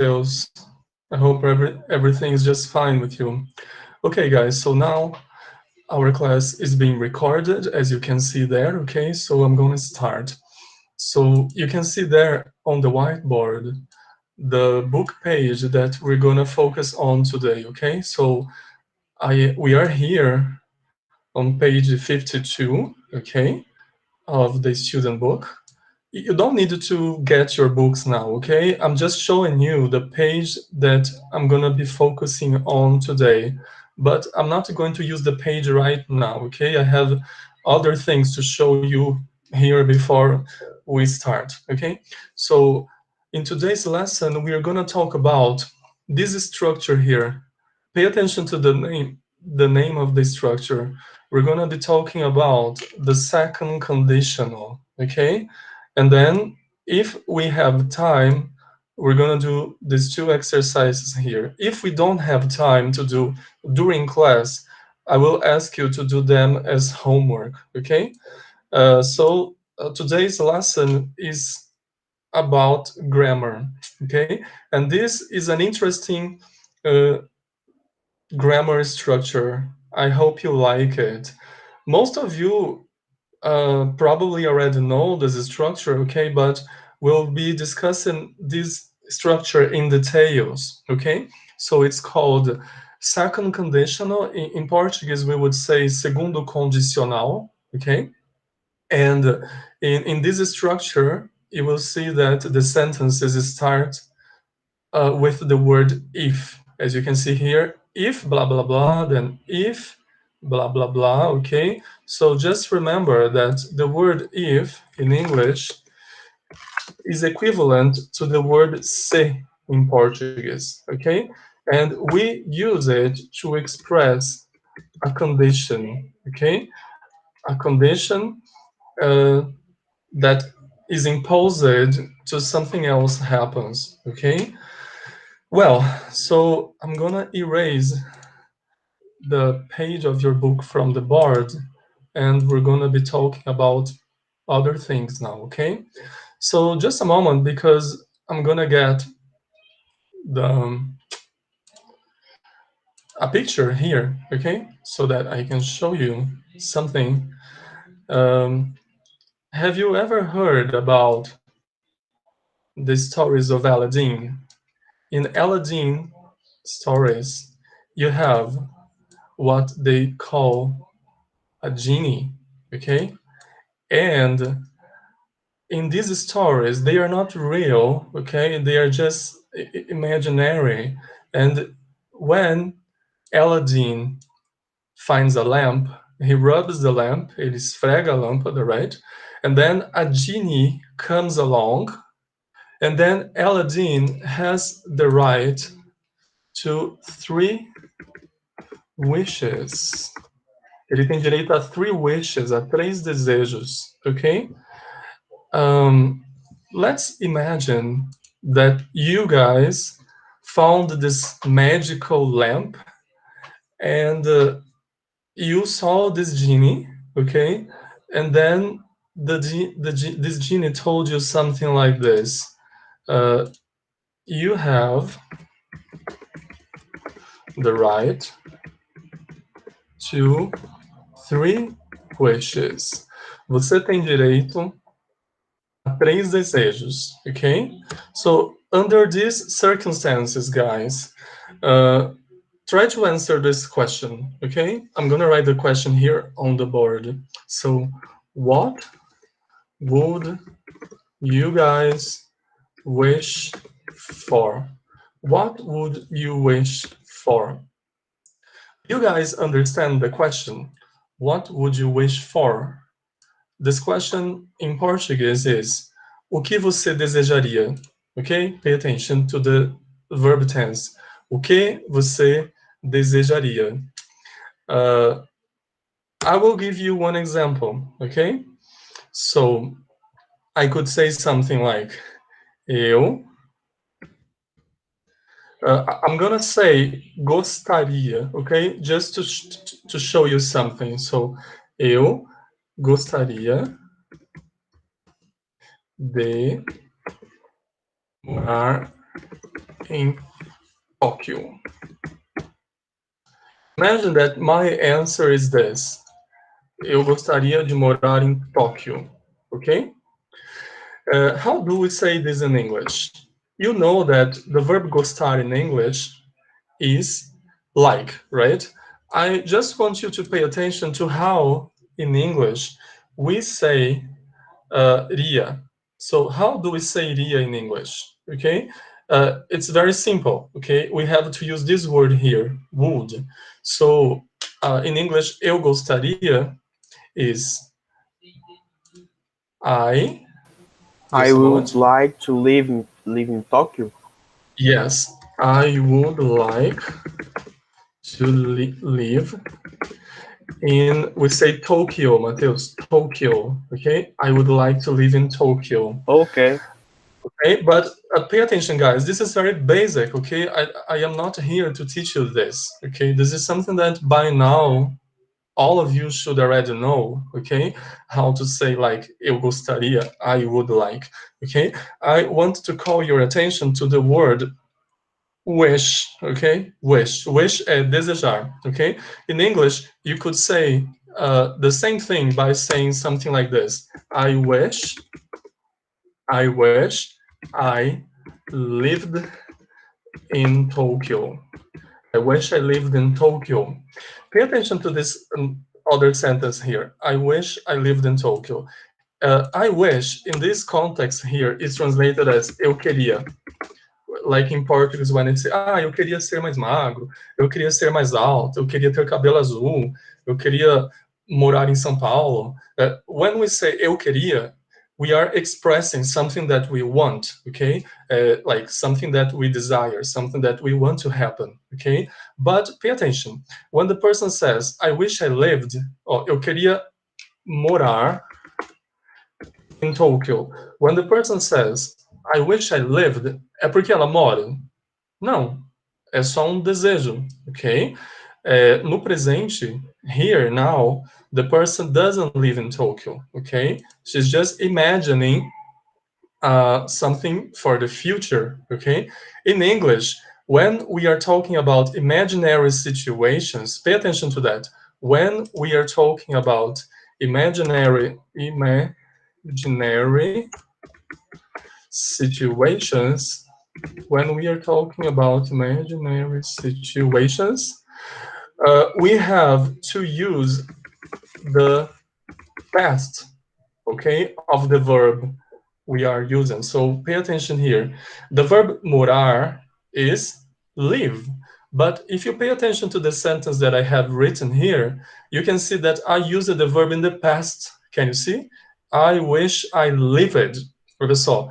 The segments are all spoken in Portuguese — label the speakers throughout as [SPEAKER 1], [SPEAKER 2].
[SPEAKER 1] Deus. I hope everything is just fine with you. Okay, guys, so now our class is being recorded, as you can see there, okay? So I'm going to start. So you can see there on the whiteboard the book page that we're going to focus on today, okay? So we are here on page 52, okay, of the student book. You don't need to get your books now, okay? I'm just showing you the page that I'm going to be focusing on today, but I'm not going to use the page right now, okay? I have other things to show you here before we start, okay? So in today's lesson, we are going to talk about this structure here. Pay attention to the name of the structure. We're going to be talking about the second conditional, okay? And then if we have time, we're going to do these two exercises here. If we don't have time to do during class, I will ask you to do them as homework, okay? Today's lesson is about grammar, okay? And this is an interesting uh, grammar structure. I hope you like it. Most of you probably already know this structure, okay? But we'll be discussing this structure in details, okay? So it's called second conditional. In Portuguese, we would say segundo condicional, okay? And in this structure, you will see that the sentences start with the word if. As you can see here, if blah, blah, blah, then if blah, blah, blah, okay? So just remember that the word if in English is equivalent to the word se in Portuguese, okay? And we use it to express a condition, okay? A condition that is imposed to something else happens, okay? Well, so I'm gonna erase the page of your book from the board, and we're gonna be talking about other things now, okay? So just a moment, because I'm gonna get the a picture here, okay? So that I can show you something. Um, have you ever heard about the stories of Aladdin? In Aladdin stories, you have what they call a genie, okay? And in these stories, they are not real, okay? They are just imaginary. And when Aladdin finds a lamp, he rubs the lamp, ele esfrega a lâmpada, right? And then a genie comes along, and then Aladdin has the right to three wishes. Ele tem direito a three wishes, a três desejos, okay? Let's imagine that you guys found this magical lamp, and you saw this genie, okay? And then this genie told you something like this. You have the right to three wishes. Você tem direito a três desejos, okay? So under these circumstances, guys, try to answer this question, okay? I'm gonna write the question here on the board. So what would you guys wish for? What would you wish for? You guys understand the question? What would you wish for? This question in Portuguese is o que você desejaria? Okay? Pay attention to the verb tense. O que você desejaria? I will give you one example, okay? So I could say something like eu. I'm gonna say gostaria, okay? Just to show you something. So eu gostaria de morar in Tokyo. Imagine that my answer is this. Eu gostaria de morar em Tóquio, okay? How do we say this in English? You know that the verb gostar in English is like, right? I just want you to pay attention to how in English we say ria. So how do we say ria in English? Okay, it's very simple. Okay, we have to use this word here, would. So in English, eu gostaria is I.
[SPEAKER 2] I
[SPEAKER 1] Just a
[SPEAKER 2] would
[SPEAKER 1] moment.
[SPEAKER 2] like to live in Tokyo.
[SPEAKER 1] Yes, I would like to live in, we say Tokyo, Mateus, Tokyo, okay? I would like to live in Tokyo.
[SPEAKER 2] Okay.
[SPEAKER 1] Okay, but pay attention, guys. This is very basic, okay? I am not here to teach you this, okay? This is something that by now all of you should already know, okay? How to say like eu gostaria, I would like, okay? I want to call your attention to the word wish, okay? Wish é desejar, okay? In English, you could say the same thing by saying something like this. I wish I lived in Tokyo. I wish I lived in Tokyo. Pay attention to this other sentence here. I wish I lived in Tokyo. I wish in this context here is translated as eu queria. Like in Portuguese, when it's eu queria ser mais magro, eu queria ser mais alto, eu queria ter cabelo azul, eu queria morar em São Paulo. When we say eu queria, we are expressing something that we want, okay? Like something that we desire, something that we want to happen, okay? But pay attention. When the person says, I wish I lived, or eu queria morar in Tokyo. When the person says, I wish I lived, é porque ela mora? Não, é só um desejo, ok? No presente, here, now, the person doesn't live in Tokyo, okay? She's just imagining something for the future, okay? In English, when we are talking about imaginary situations, pay attention to that. When we are talking about imaginary situations, when we are talking about imaginary situations, we have to use the past, okay, of the verb we are using. So pay attention here. The verb morar is live. But if you pay attention to the sentence that I have written here, you can see that I used the verb in the past. Can you see? I wish I lived. Olha só.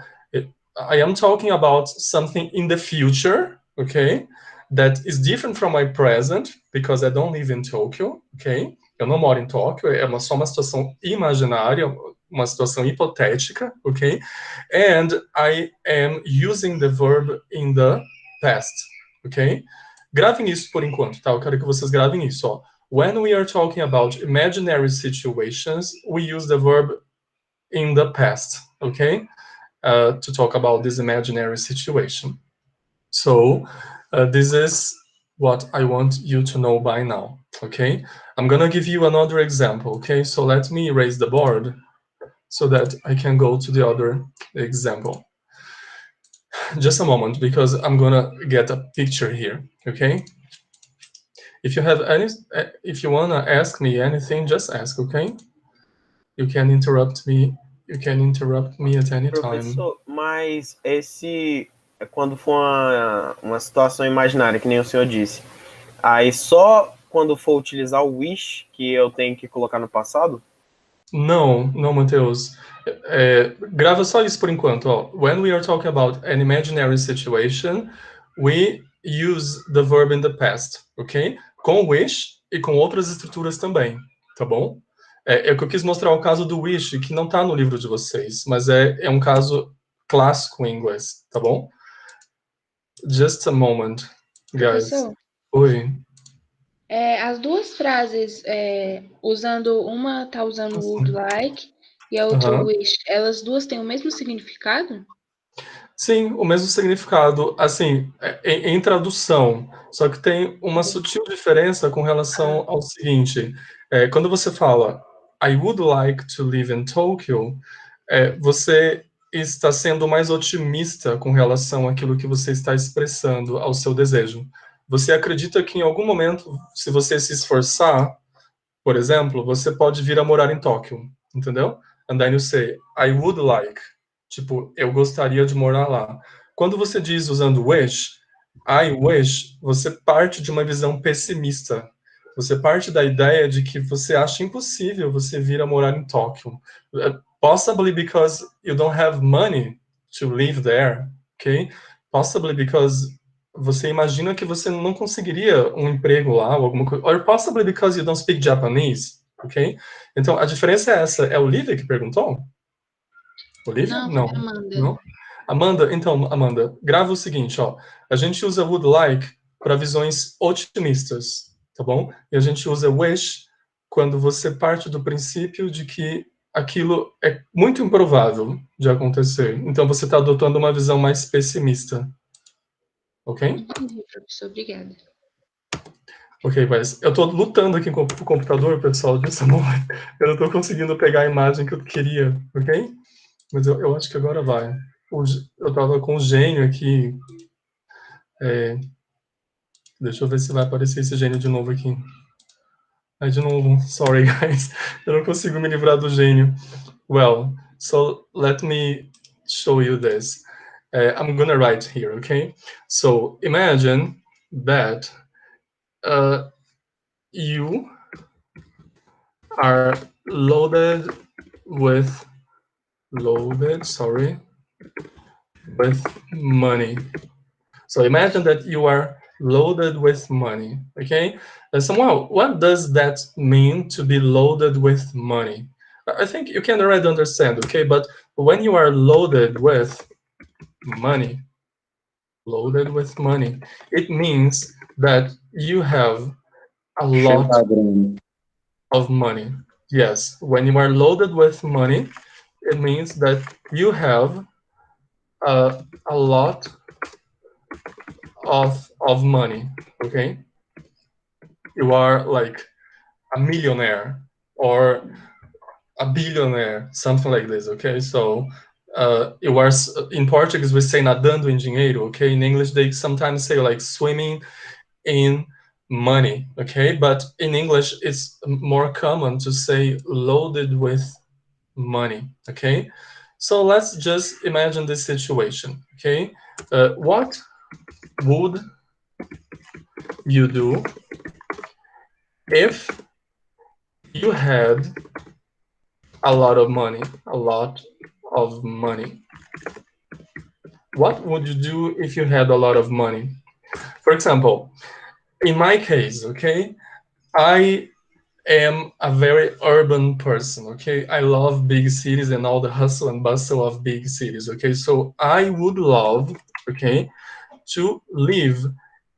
[SPEAKER 1] I am talking about something in the future, okay? That is different from my present, because I don't live in Tokyo, okay? Eu não moro em Tóquio, é só uma situação imaginária, uma situação hipotética, okay? And I am using the verb in the past, okay? Gravem isso por enquanto, tá? Eu quero que vocês gravem isso, ó. When we are talking about imaginary situations, we use the verb in the past, okay? To talk about this imaginary situation. So this is what I want you to know by now, okay? I'm gonna give you another example, okay? So let me erase the board so that I can go to the other example. Just a moment, because I'm gonna get a picture here, okay? If you have any, if you wanna ask me anything, just ask, okay? You can interrupt me. You can interrupt me at any time.
[SPEAKER 2] Professor, mas esse é quando for uma situação imaginária, que nem o senhor disse. Aí só quando for utilizar o wish que eu tenho que colocar no passado?
[SPEAKER 1] Não, não, Matheus. Grava só isso por enquanto. Ó. When we are talking about an imaginary situation, we use the verb in the past, ok? Com wish e com outras estruturas também, tá bom? É que eu quis mostrar o caso do wish, que não está no livro de vocês, mas é um caso clássico em inglês, tá bom? Just a moment, guys.
[SPEAKER 3] Professor,
[SPEAKER 1] Oi.
[SPEAKER 3] as duas frases, usando uma tá usando would like e a outra
[SPEAKER 1] Aham.
[SPEAKER 3] wish, elas duas têm o mesmo significado?
[SPEAKER 1] Sim, o mesmo significado, assim, em tradução, só que tem uma sutil diferença com relação ao seguinte, quando você fala I would like to live in Tokyo, você está sendo mais otimista com relação àquilo que você está expressando, ao seu desejo. Você acredita que em algum momento, se você se esforçar, por exemplo, você pode vir a morar em Tóquio, entendeu? And then you say, I would like. Tipo, eu gostaria de morar lá. Quando você diz usando wish, I wish, você parte de uma visão pessimista. Você parte da ideia de que você acha impossível você vir a morar em Tóquio. Possibly because you don't have money to live there, okay? Possibly because você imagina que você não conseguiria um emprego lá ou alguma coisa, or possibly because you don't speak Japanese, ok? Então a diferença é essa. É o Olivia que perguntou? Olivia?
[SPEAKER 3] Não, foi
[SPEAKER 1] Não.
[SPEAKER 3] a Amanda.
[SPEAKER 1] Não? Amanda, então, Amanda, grava o seguinte, ó. A gente usa would like para visões otimistas, tá bom? E a gente usa wish quando você parte do princípio de que aquilo é muito improvável de acontecer. Então você está adotando uma visão mais pessimista, ok?
[SPEAKER 3] Entendi, professor. Obrigada.
[SPEAKER 1] Ok, mas eu tô lutando aqui com o computador, pessoal, desse momento. Eu não tô conseguindo pegar a imagem que eu queria, ok? Mas eu acho que agora vai. Eu tava com o gênio aqui. Deixa eu ver se vai aparecer esse gênio de novo aqui. Aí, de novo, sorry, guys. Eu não consigo me livrar do gênio. Well, so let me show you this. I'm gonna write here, okay? So imagine that you are loaded with with money. So imagine that you are loaded with money, okay? And so, well, what does that mean to be loaded with money? I think you can already understand, okay? But when you are loaded with money, it means that you have a lot of money. Yes, when you are loaded with money, it means that you have a lot of money, okay? You are like a millionaire or a billionaire, something like this, okay? So you are, in Portuguese we say nadando em dinheiro, okay? In English they sometimes say like swimming in money, okay? But in English it's more common to say loaded with money, okay? So let's just imagine this situation, okay? What would you do if you had a lot of money? What would you do if you had a lot of money? For example, in my case, okay, I am a very urban person, okay? I love big cities and all the hustle and bustle of big cities, okay? So I would love, okay, to live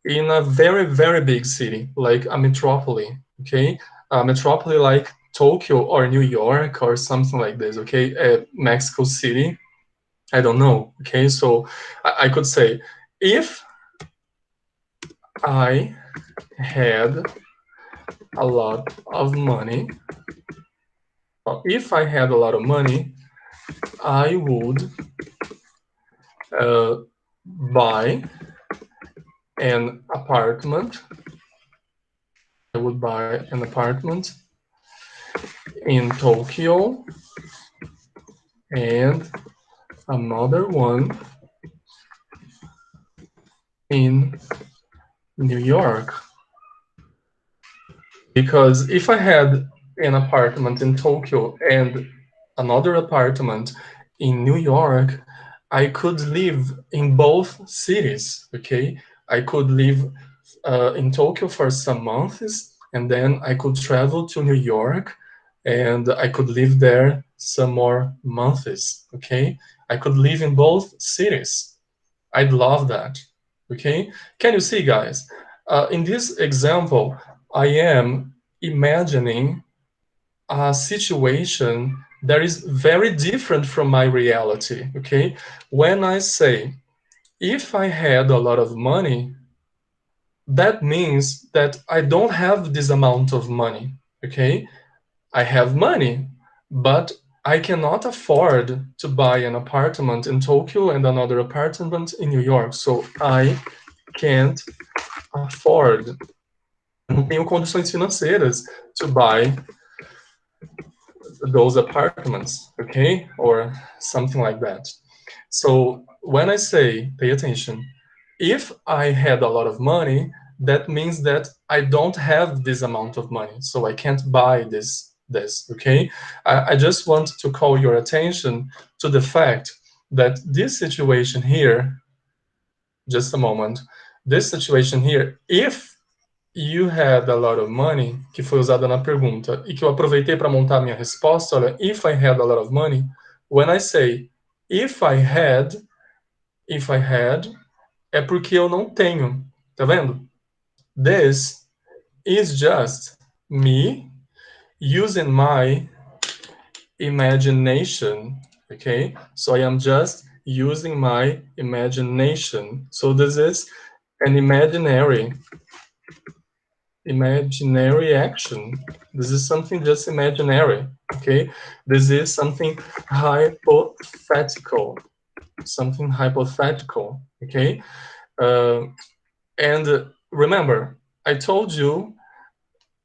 [SPEAKER 1] in a very, very big city, like a metropolis, okay? A metropolis like Tokyo or New York or something like this, okay? Mexico City, I don't know, okay? So I could say, if I had a lot of money, I would buy an apartment. I would buy an apartment in Tokyo and another one in New York. Because if I had an apartment in Tokyo and another apartment in New York, I could live in both cities, okay? I could live in Tokyo for some months, and then I could travel to New York, and I could live there some more months, okay? I could live in both cities. I'd love that, okay? Can you see, guys? In this example, I am imagining a situation that is very different from my reality, okay? When I say, if I had a lot of money, that means that I don't have this amount of money, okay? I have money, but I cannot afford to buy an apartment in Tokyo and another apartment in New York. So I can't afford. Não tenho condições financeiras to buy those apartments, okay? Or something like that. So when I say, pay attention, if I had a lot of money, that means that I don't have this amount of money, so I can't buy this, okay? I just want to call your attention to the fact that this situation here, just a moment, this situation here, if you had a lot of money, que foi usada na pergunta, e que eu aproveitei para montar a minha resposta, olha, if I had a lot of money, when I say if I had, é porque eu não tenho, tá vendo? This is just me using my imagination, okay? So I am just using my imagination. So this is an imaginary action. This is something just imaginary, okay? This is something hypothetical, okay? And remember, I told you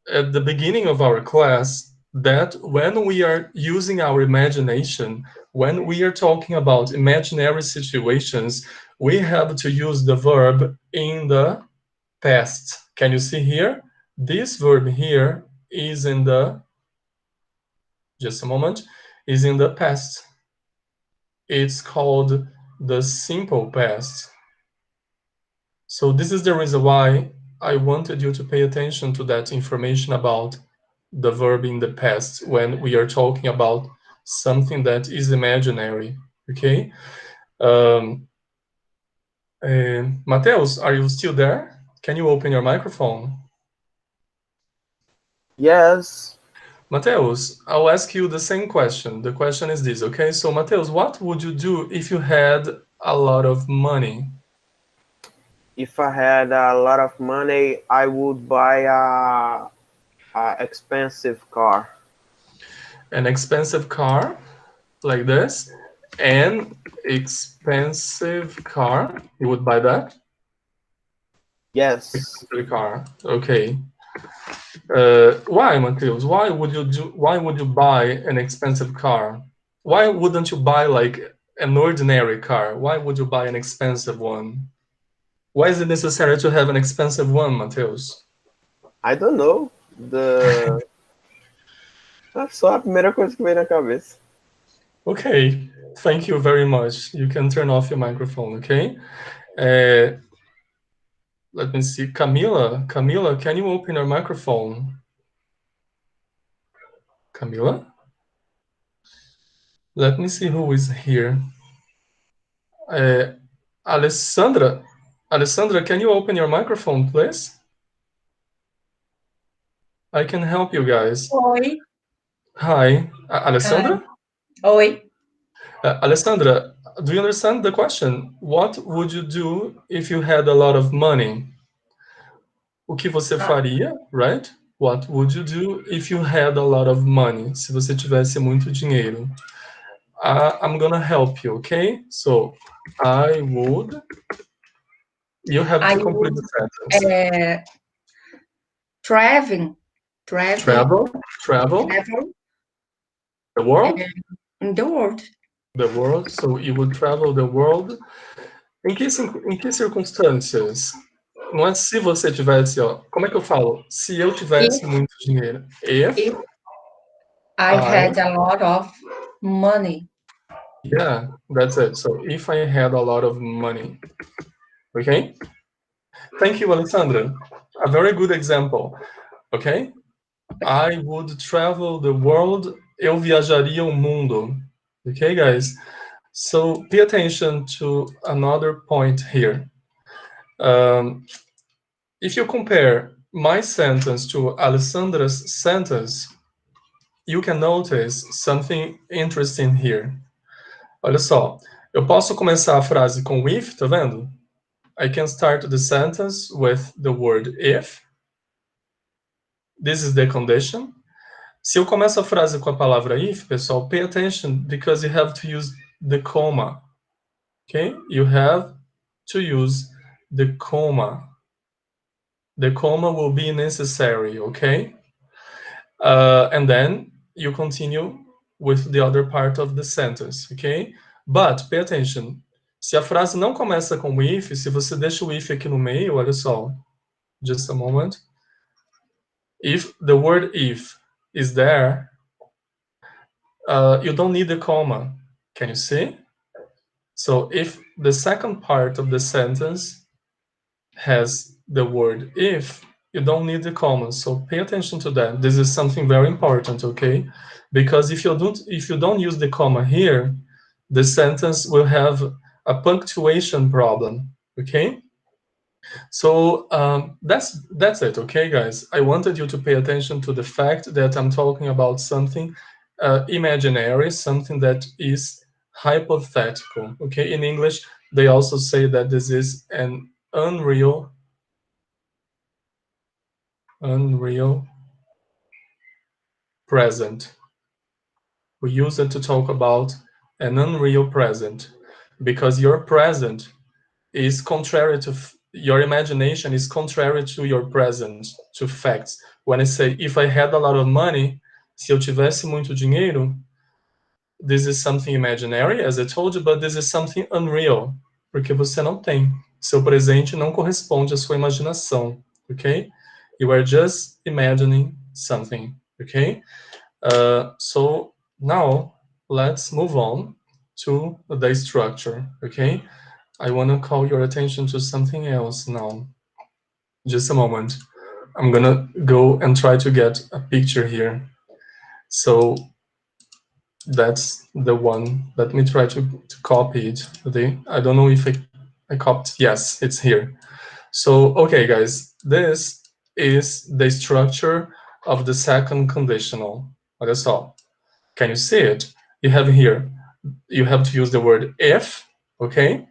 [SPEAKER 1] at the beginning of our class that when we are using our imagination, when we are talking about imaginary situations, we have to use the verb in the past. Can you see here? This verb here is in the, just a moment, is in the past. It's called the simple past. So this is the reason why I wanted you to pay attention to that information about the verb in the past when we are talking about something that is imaginary, okay? Mateus, are you still there? Can you open your microphone?
[SPEAKER 2] Yes.
[SPEAKER 1] Mateus, I'll ask you the same question. The question is this, okay? So Mateus, what would you do if you had a lot of money?
[SPEAKER 2] If I had a lot of money, I would buy a expensive car.
[SPEAKER 1] An expensive car, like this? An expensive car, you would buy that?
[SPEAKER 2] Yes.
[SPEAKER 1] Expensive car, okay. Why, Mateus? Why would you buy an expensive car? Why wouldn't you buy like an ordinary car? Why would you buy an expensive one? Why is it necessary to have an expensive one, Mateus?
[SPEAKER 2] I don't know. É só a primeira coisa que veio na cabeça.
[SPEAKER 1] Okay, thank you very much. You can turn off your microphone, okay? Let me see. Camila, can you open your microphone? Camila? Let me see who is here. Alessandra, can you open your microphone, please? I can help you guys.
[SPEAKER 4] Oi.
[SPEAKER 1] Hi, Alessandra?
[SPEAKER 4] Oi.
[SPEAKER 1] Alessandra, do you understand the question? What would you do if you had a lot of money? O que você faria, right? What would you do if you had a lot of money? Se você tivesse muito dinheiro. I'm gonna help you, okay? So, I would. You have to complete the sentence.
[SPEAKER 4] Travel.
[SPEAKER 1] The world?
[SPEAKER 4] In the world.
[SPEAKER 1] The world. So you would travel the world. Em que circunstâncias? Não é se você tivesse, ó. Como é que eu falo? Se eu tivesse muito dinheiro. If
[SPEAKER 4] I had a lot of money.
[SPEAKER 1] Yeah, that's it. So if I had a lot of money. Okay? Thank you, Alessandra. A very good example. Okay? I would travel the world. Eu viajaria o mundo. Okay, guys? So pay attention to another point here. If you compare my sentence to Alessandra's sentence, you can notice something interesting here. Olha só, eu posso começar a frase com if, tá vendo? I can start the sentence with the word if. This is the condition. Se eu começo a frase com a palavra if, pessoal, pay attention, because you have to use the comma. Okay? You have to use the comma. The comma will be necessary, okay? And then you continue with the other part of the sentence, okay? But, pay attention. Se a frase não começa com if, se você deixa o if aqui no meio, olha só. Just a moment. If the word if is there, you don't need the comma. Can you see? So if the second part of the sentence has the word if, you don't need the comma. So pay attention to that. This is something very important, okay? Because if you don't use the comma here, the sentence will have a punctuation problem, okay? So that's it, okay, guys? I wanted you to pay attention to the fact that I'm talking about something imaginary, something that is hypothetical, okay? In English, they also say that this is an unreal present. We use it to talk about an unreal present, because your present is contrary to your imagination, is contrary to your present, to facts. When I say, if I had a lot of money, se eu tivesse muito dinheiro, this is something imaginary, as I told you, but this is something unreal, porque você não tem. Seu presente não corresponde à sua imaginação, okay? You are just imagining something, okay? So now let's move on to the structure, okay? I want to call your attention to something else now. Just a moment. I'm gonna go and try to get a picture here. So that's the one. Let me try to copy it. I don't know if I copied. Yes, it's here. So, okay, guys, this is the structure of the second conditional. Olha só. Can you see it? You have here, you have to use the word if, okay?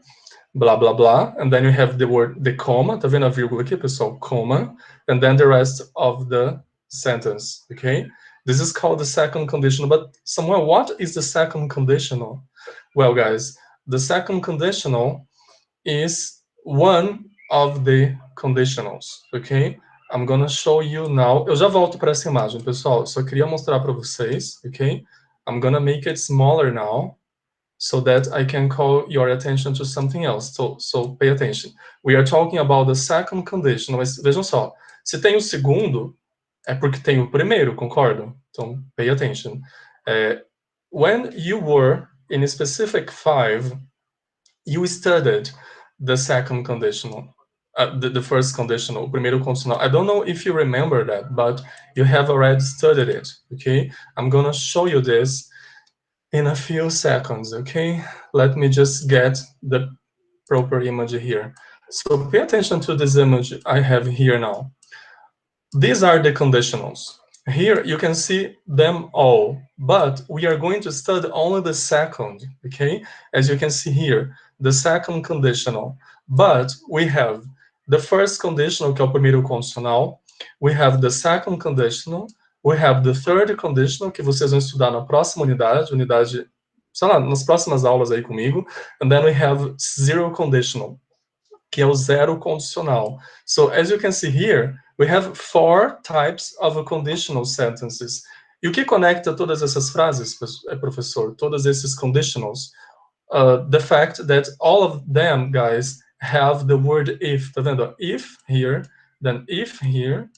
[SPEAKER 1] Blah, blah, blah. And then you have the word, the comma. Tá vendo a vírgula aqui, pessoal? Comma. And then the rest of the sentence, okay? This is called the second conditional. But Samuel, what is the second conditional? Well, guys, the second conditional is one of the conditionals, okay? I'm gonna show you now. Eu já volto para essa imagem, pessoal. Eu só queria mostrar para vocês, okay? I'm gonna make it smaller now, so that I can call your attention to something else. So pay attention. We are talking about the second conditional. Mas vejam só, se tem o segundo, é porque tem o primeiro, concordam? Então, pay attention. When you were in specific 5, you studied the second conditional, the first conditional, o primeiro condicional. I don't know if you remember that, but you have already studied it, okay? I'm gonna show you this in a few seconds, okay? Let me just get the proper image here. So pay attention to this image I have here now. These are the conditionals. Here you can see them all, but we are going to study only the second, okay? As you can see here, the second conditional. But we have the first conditional, que é o primeiro condicional. We have the second conditional. We have the third conditional, que vocês vão estudar na próxima unidade, sei lá, nas próximas aulas aí comigo. And then we have zero conditional, que é o zero condicional. So as you can see here, we have 4 types of conditional sentences. E o que conecta todas essas frases, professor? Todos esses conditionals? The fact that all of them, guys, have the word if. Tá vendo? If here, then if here,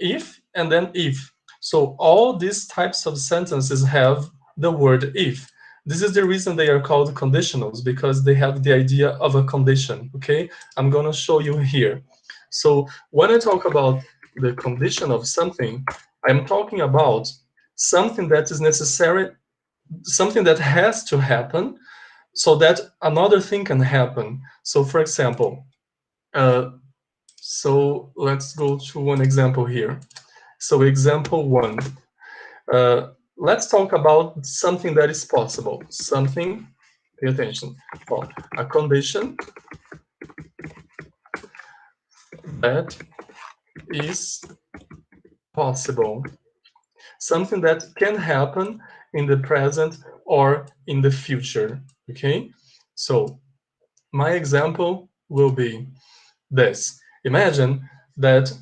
[SPEAKER 1] if, and then if. So all these types of sentences have the word if. This is the reason they are called conditionals, because they have the idea of a condition, okay? I'm gonna show you here. So when I talk about the condition of something, I'm talking about something that is necessary, something that has to happen so that another thing can happen. So for example, so let's go to one example here. So example 1, let's talk about something that is possible. Something, pay attention. Well, a condition that is possible. Something that can happen in the present or in the future, okay? So my example will be this. Imagine that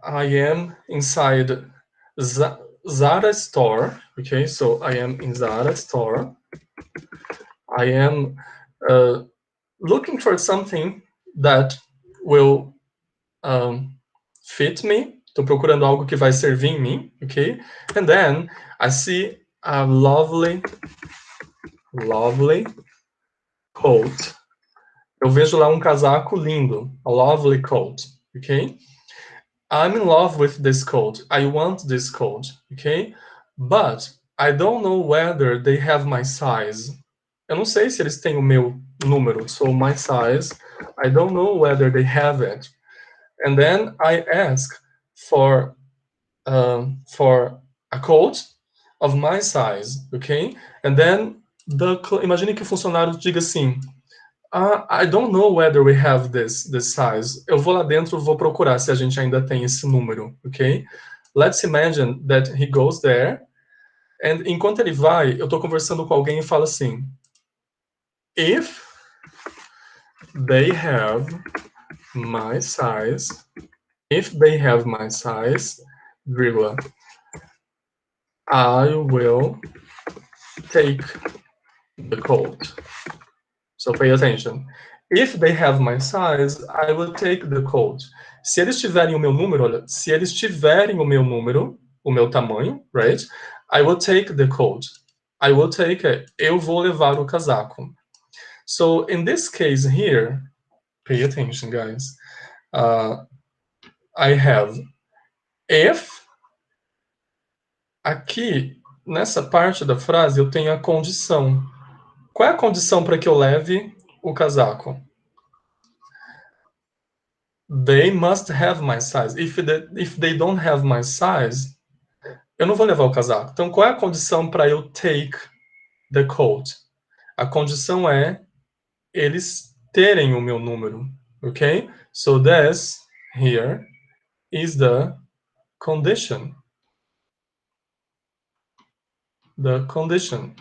[SPEAKER 1] I am inside Zara store, okay? So I am in Zara store. I am looking for something that will fit me. Estou procurando algo que vai servir em mim, okay? And then I see a lovely coat. Eu vejo lá casaco lindo, a lovely coat, okay? I'm in love with this coat. I want this coat, okay? But I don't know whether they have my size. Eu não sei se eles têm o meu número. So my size, I don't know whether they have it. And then I ask for a coat of my size, okay? And then imagine que o funcionário diga assim, I don't know whether we have this size. Eu vou lá dentro, vou procurar se a gente ainda tem esse número, ok? Let's imagine that he goes there, and enquanto ele vai, eu estou conversando com alguém e falo assim, if they have my size, vírgula, I will take the coat. So pay attention. If they have my size, I will take the coat. Se eles tiverem o meu número, olha, se eles tiverem o meu número, o meu tamanho, right? I will take the coat. I will take it. Eu vou levar o casaco. So in this case here, pay attention, guys. I have if. Aqui, nessa parte da frase, eu tenho a condição. Qual é a condição para que eu leve o casaco? They must have my size. If they don't have my size, eu não vou levar o casaco. Então, qual é a condição para eu take the coat? A condição é eles terem o meu número, ok? So this here is the condition. The condition.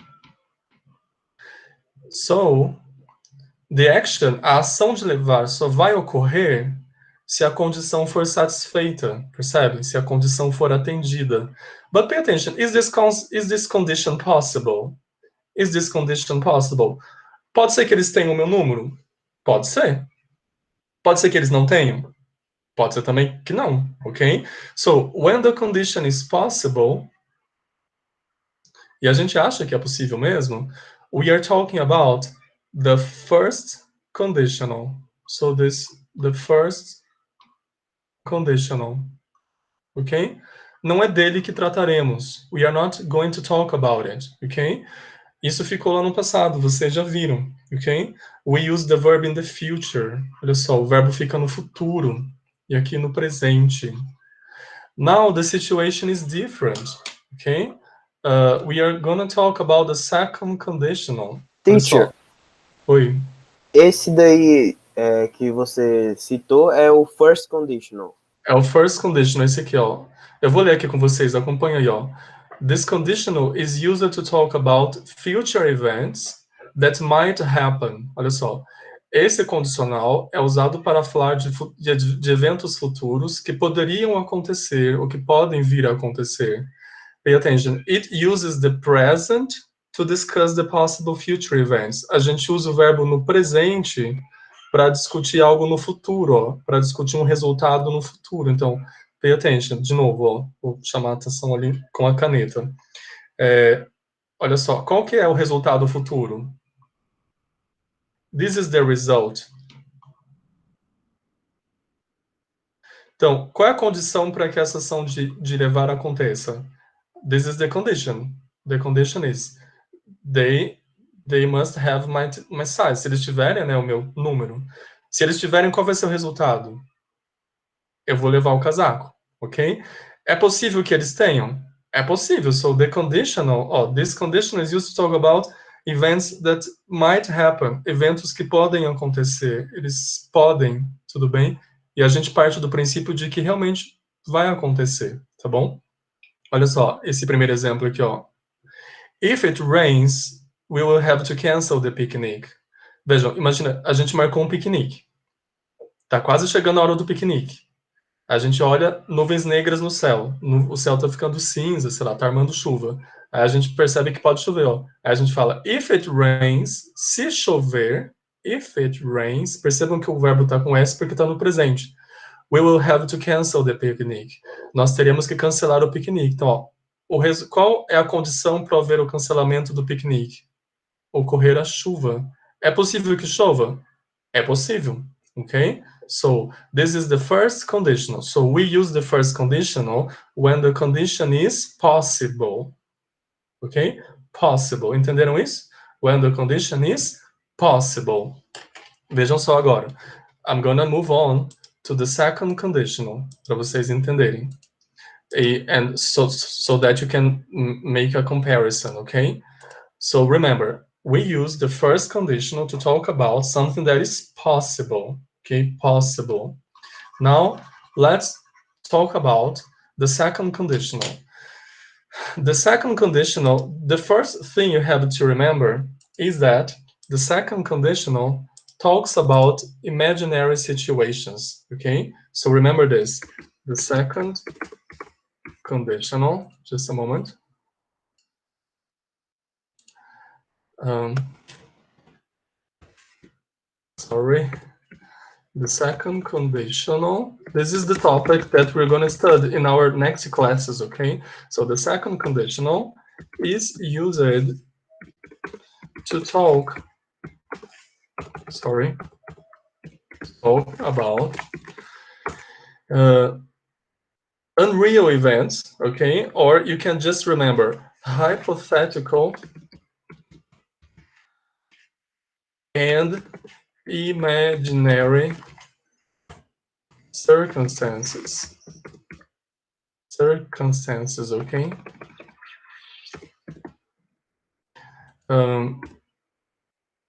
[SPEAKER 1] So, the action, a ação de levar só vai ocorrer se a condição for satisfeita, percebe? Se a condição for atendida. But pay attention, is this condition possible? Is this condition possible? Pode ser que eles tenham o meu número? Pode ser. Pode ser que eles não tenham? Pode ser também que não, ok? So, when the condition is possible, e a gente acha que é possível mesmo, we are talking about the first conditional. So, the first conditional, ok? Não é dele que trataremos. We are not going to talk about it, ok? Isso ficou lá no passado, vocês já viram, ok? We use the verb in the future. Olha só, o verbo fica no futuro e aqui no presente. Now the situation is different, ok? We are going to talk about the second conditional.
[SPEAKER 2] Teacher.
[SPEAKER 1] Oi.
[SPEAKER 2] Esse daí que você citou é o first conditional.
[SPEAKER 1] É o first conditional, esse aqui, ó. Eu vou ler aqui com vocês, acompanha aí, ó. This conditional is used to talk about future events that might happen. Olha só. Esse condicional é usado para falar de eventos futuros que poderiam acontecer ou que podem vir a acontecer. Pay attention. It uses the present to discuss the possible future events. A gente usa o verbo no presente para discutir algo no futuro, para discutir um resultado no futuro. Então, pay attention. De novo, ó, vou chamar a atenção ali com a caneta. Olha só, qual que é o resultado futuro? This is the result. Então, qual é a condição para que essa ação de levar aconteça? This is the condition. The condition is they must have my size. Se eles tiverem, né, o meu número. Se eles tiverem, qual vai ser o resultado? Eu vou levar o casaco, ok? É possível que eles tenham? É possível. So the conditional, this conditional is used to talk about events that might happen, eventos que podem acontecer, eles podem, tudo bem? E a gente parte do princípio de que realmente vai acontecer, tá bom? Olha só, esse primeiro exemplo aqui, ó. If it rains, we will have to cancel the picnic. Vejam, imagina, a gente marcou um piquenique. Tá quase chegando a hora do piquenique. A gente olha nuvens negras no céu. O céu tá ficando cinza, sei lá, tá armando chuva. Aí a gente percebe que pode chover, ó. Aí a gente fala, if it rains, se chover, if it rains, percebam que o verbo tá com S porque tá no presente. We will have to cancel the picnic. Nós teremos que cancelar o piquenique. Então, ó, qual é a condição para haver o cancelamento do piquenique? Ocorrer a chuva. É possível que chova? É possível, ok? So, this is the first conditional. So, we use the first conditional when the condition is possible, ok? Possible, entenderam isso? When the condition is possible. Vejam só agora. I'm gonna move on to the second conditional, para vocês entenderem. And so that you can make a comparison, okay? So remember, we use the first conditional to talk about something that is possible, okay? Possible. Now, let's talk about the second conditional. The second conditional, the first thing you have to remember is that the second conditional talks about imaginary situations, okay? So remember this, the second conditional, just a moment. Sorry. The second conditional, this is the topic that we're going to study in our next classes, okay? So the second conditional is used to talk about unreal events, okay? Or you can just remember hypothetical and imaginary circumstances, okay?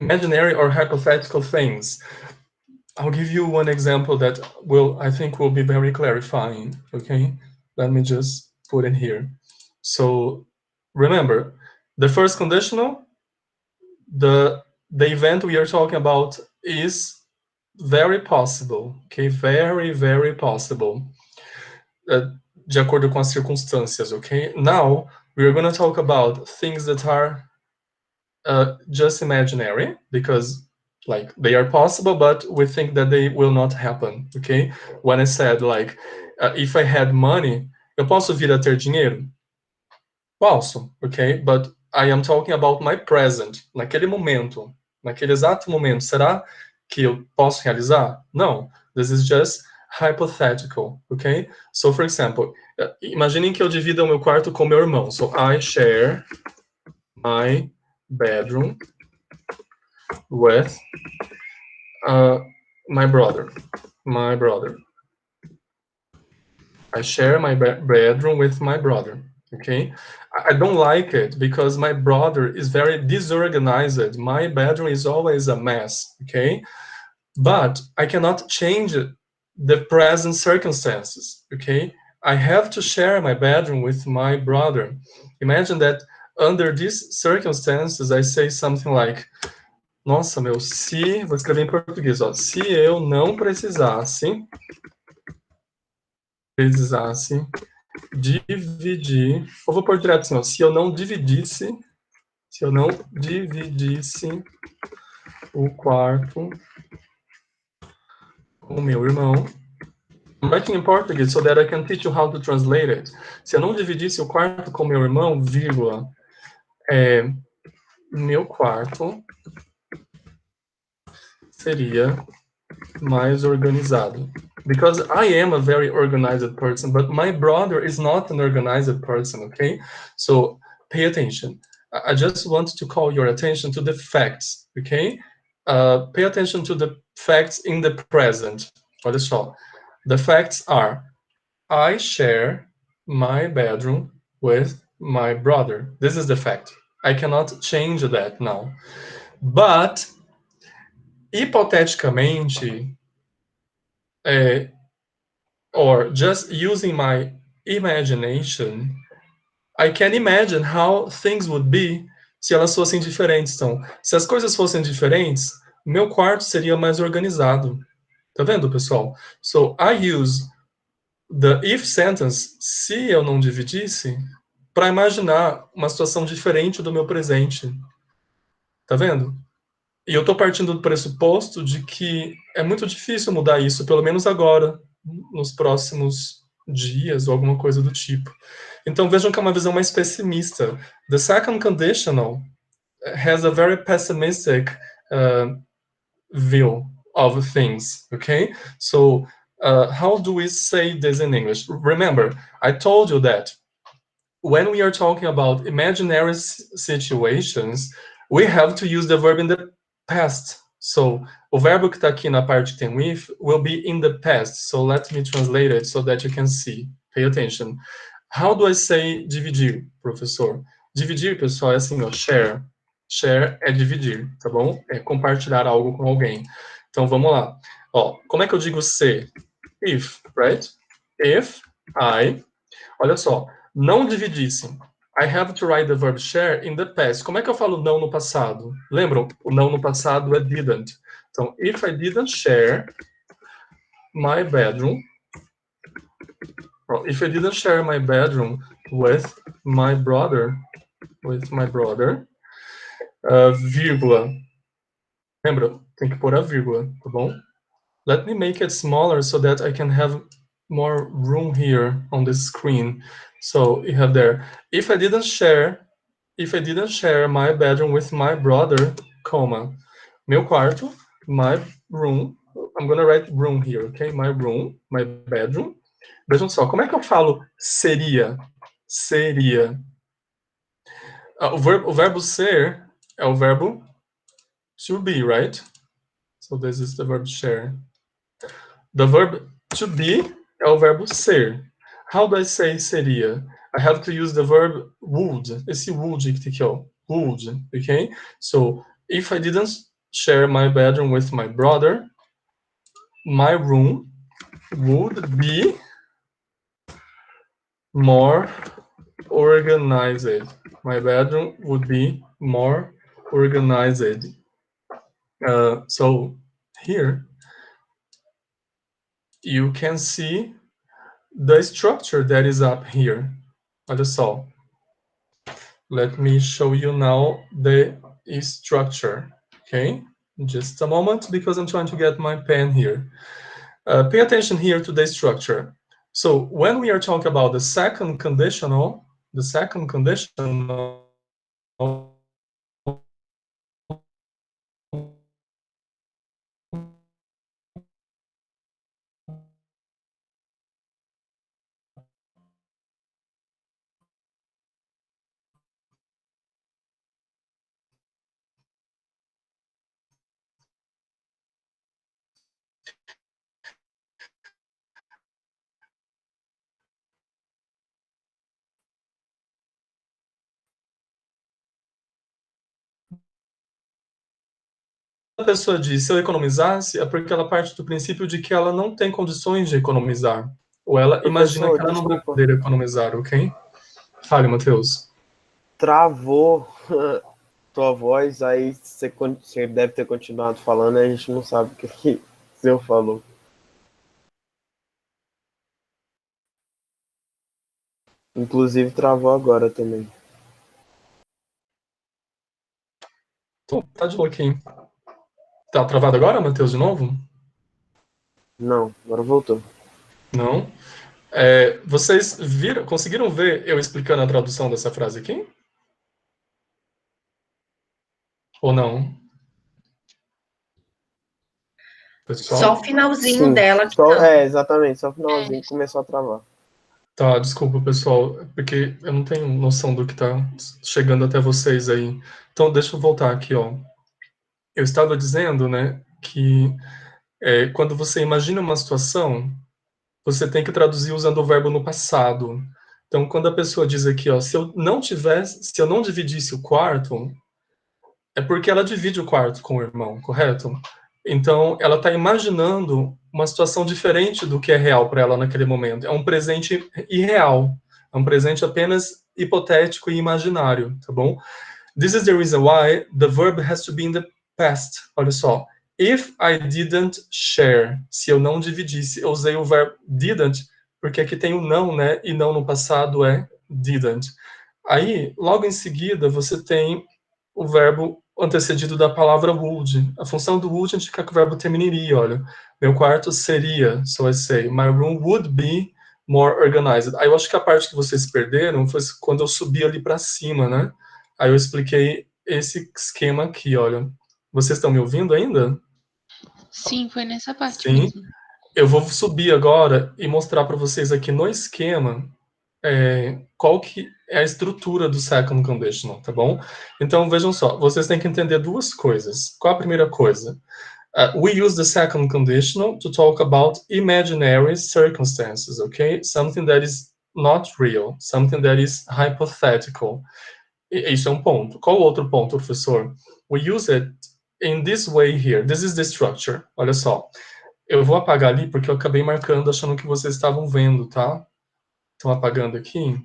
[SPEAKER 1] Imaginary or hypothetical things. I'll give you one example that I think will be very clarifying, okay? Let me just put it here. So remember, the first conditional, the event we are talking about is very possible, okay? Very, very possible. De acordo com as circunstâncias, okay? Now, we're going to talk about things that are just imaginary, because like they are possible, but we think that they will not happen, okay? When I said like, if I had money, eu posso vir a ter dinheiro? Posso, okay? But I am talking about my present, naquele momento, naquele exato momento. Será que eu posso realizar? Não. This is just hypothetical, okay? So, for example, imaginem que eu divido o meu quarto com meu irmão. So, I share my bedroom with my brother. I share my bedroom with my brother, okay? I don't like it because my brother is very disorganized. My bedroom is always a mess, okay? But I cannot change the present circumstances, okay? I have to share my bedroom with my brother. Imagine that under these circumstances, I say something like, nossa, meu, vou escrever em português, ó, se eu não precisasse dividir, eu vou pôr direto assim, ó, se eu não dividisse o quarto com meu irmão, I'm writing in Portuguese so that I can teach you how to translate it. Se eu não dividisse o quarto com meu irmão, vírgula, meu quarto seria mais organizado. Because I am a very organized person, but my brother is not an organized person, okay? So pay attention. I just want to call your attention to the facts, okay? Pay attention to the facts in the present. Olha só. The facts are, I share my bedroom with my brother. This is the fact. I cannot change that now. But, hipoteticamente, or just using my imagination, I can imagine how things would be se elas fossem diferentes. Então, se as coisas fossem diferentes, meu quarto seria mais organizado. Tá vendo, pessoal? So, I use the if sentence, se eu não dividisse, para imaginar uma situação diferente do meu presente. Tá vendo? E eu tô partindo do pressuposto de que é muito difícil mudar isso, pelo menos agora, nos próximos dias ou alguma coisa do tipo. Então vejam que é uma visão mais pessimista. The second conditional has a very pessimistic view of things, okay? So how do we say this in English? Remember, I told you that when we are talking about imaginary situations, we have to use the verb in the past. So, o verbo que está aqui na parte que tem with will be in the past. So, let me translate it so that you can see. Pay attention. How do I say dividir, professor? Dividir, pessoal, é assim, ó, share. Share é dividir, tá bom? É compartilhar algo com alguém. Então, vamos lá. Ó, como é que eu digo ser? If, right? If I... Olha só, não dividissem. I have to write the verb share in the past. Como é que eu falo não no passado? Lembram? O não no passado é didn't. Então, if I didn't share my bedroom, well, if I didn't share my bedroom with my brother, vírgula. Lembra? Tem que pôr a vírgula, tá bom? Let me make it smaller so that I can have more room here on the screen. So you have there, if I didn't share my bedroom with my brother, comma, meu quarto, my room, I'm gonna write room here, okay? My room, my bedroom. Vejam só, como é que eu falo seria? Seria. O verbo ser é o verbo to be, right? So this is the verb share. The verb to be é o verbo ser. How do I say seria? I have to use the verb would. Esse would que tem aqui, ó. Would, okay? So, if I didn't share my bedroom with my brother, my room would be more organized. My bedroom would be more organized. So, here, you can see the structure that is up here. Olha só. Let me show you now the structure, okay? Just a moment, because I'm trying to get my pen here. Pay attention here to the structure. So when we are talking about the second conditional, a pessoa diz, se eu economizasse, é porque ela parte do princípio de que ela não tem condições de economizar. Ou ela imagina que ela não vai poder economizar, ok? Fale, Matheus.
[SPEAKER 2] Travou tua voz, aí você deve ter continuado falando e a gente não sabe o que você falou. Inclusive travou agora também.
[SPEAKER 1] Tá de boa aqui. Tá travado agora, Matheus, de novo?
[SPEAKER 2] Não, agora voltou.
[SPEAKER 1] Não? Vocês conseguiram ver eu explicando a tradução dessa frase aqui? Ou não? Pessoal?
[SPEAKER 4] Só o finalzinho dela.
[SPEAKER 2] Exatamente, só o finalzinho começou a travar.
[SPEAKER 1] Tá, desculpa, pessoal, porque eu não tenho noção do que tá chegando até vocês aí. Então, deixa eu voltar aqui, ó. Eu estava dizendo, né, que quando você imagina uma situação, você tem que traduzir usando o verbo no passado. Então, quando a pessoa diz aqui, ó, se eu não dividisse o quarto, é porque ela divide o quarto com o irmão, correto? Então, ela está imaginando uma situação diferente do que é real para ela naquele momento. É um presente irreal. É um presente apenas hipotético e imaginário, tá bom? This is the reason why the verb has to be in the past. Olha só. If I didn't share. Se eu não dividisse. Eu usei o verbo didn't, porque aqui tem o não, né? E não no passado é didn't. Aí, logo em seguida, você tem o verbo antecedido da palavra would. A função do would indica que o verbo terminaria, olha. Meu quarto seria, so I say, my room would be more organized. Aí eu acho que a parte que vocês perderam foi quando eu subi ali para cima, né? Aí eu expliquei esse esquema aqui, olha. Vocês estão me ouvindo ainda?
[SPEAKER 3] Sim, foi nessa parte
[SPEAKER 1] Sim.
[SPEAKER 3] mesmo.
[SPEAKER 1] Eu vou subir agora e mostrar para vocês aqui no esquema qual que é a estrutura do second conditional, tá bom? Então, vejam só, vocês têm que entender duas coisas. Qual a primeira coisa? We use the second conditional to talk about imaginary circumstances, okay? Something that is not real, something that is hypothetical. Isso é um ponto. Qual o outro ponto, professor? We use it in this way here. This is the structure. Olha só. Eu vou apagar ali porque eu acabei marcando achando que vocês estavam vendo, tá? Estão apagando aqui.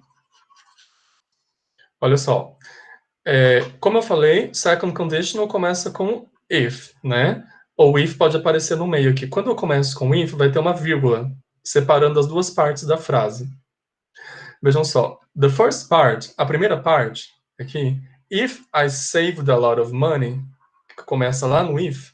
[SPEAKER 1] Olha só. Como eu falei, second conditional começa com if, né? Ou if pode aparecer no meio aqui. Quando eu começo com if, vai ter uma vírgula separando as duas partes da frase. Vejam só. The first part, a primeira parte, aqui, if I saved a lot of money, que começa lá no if,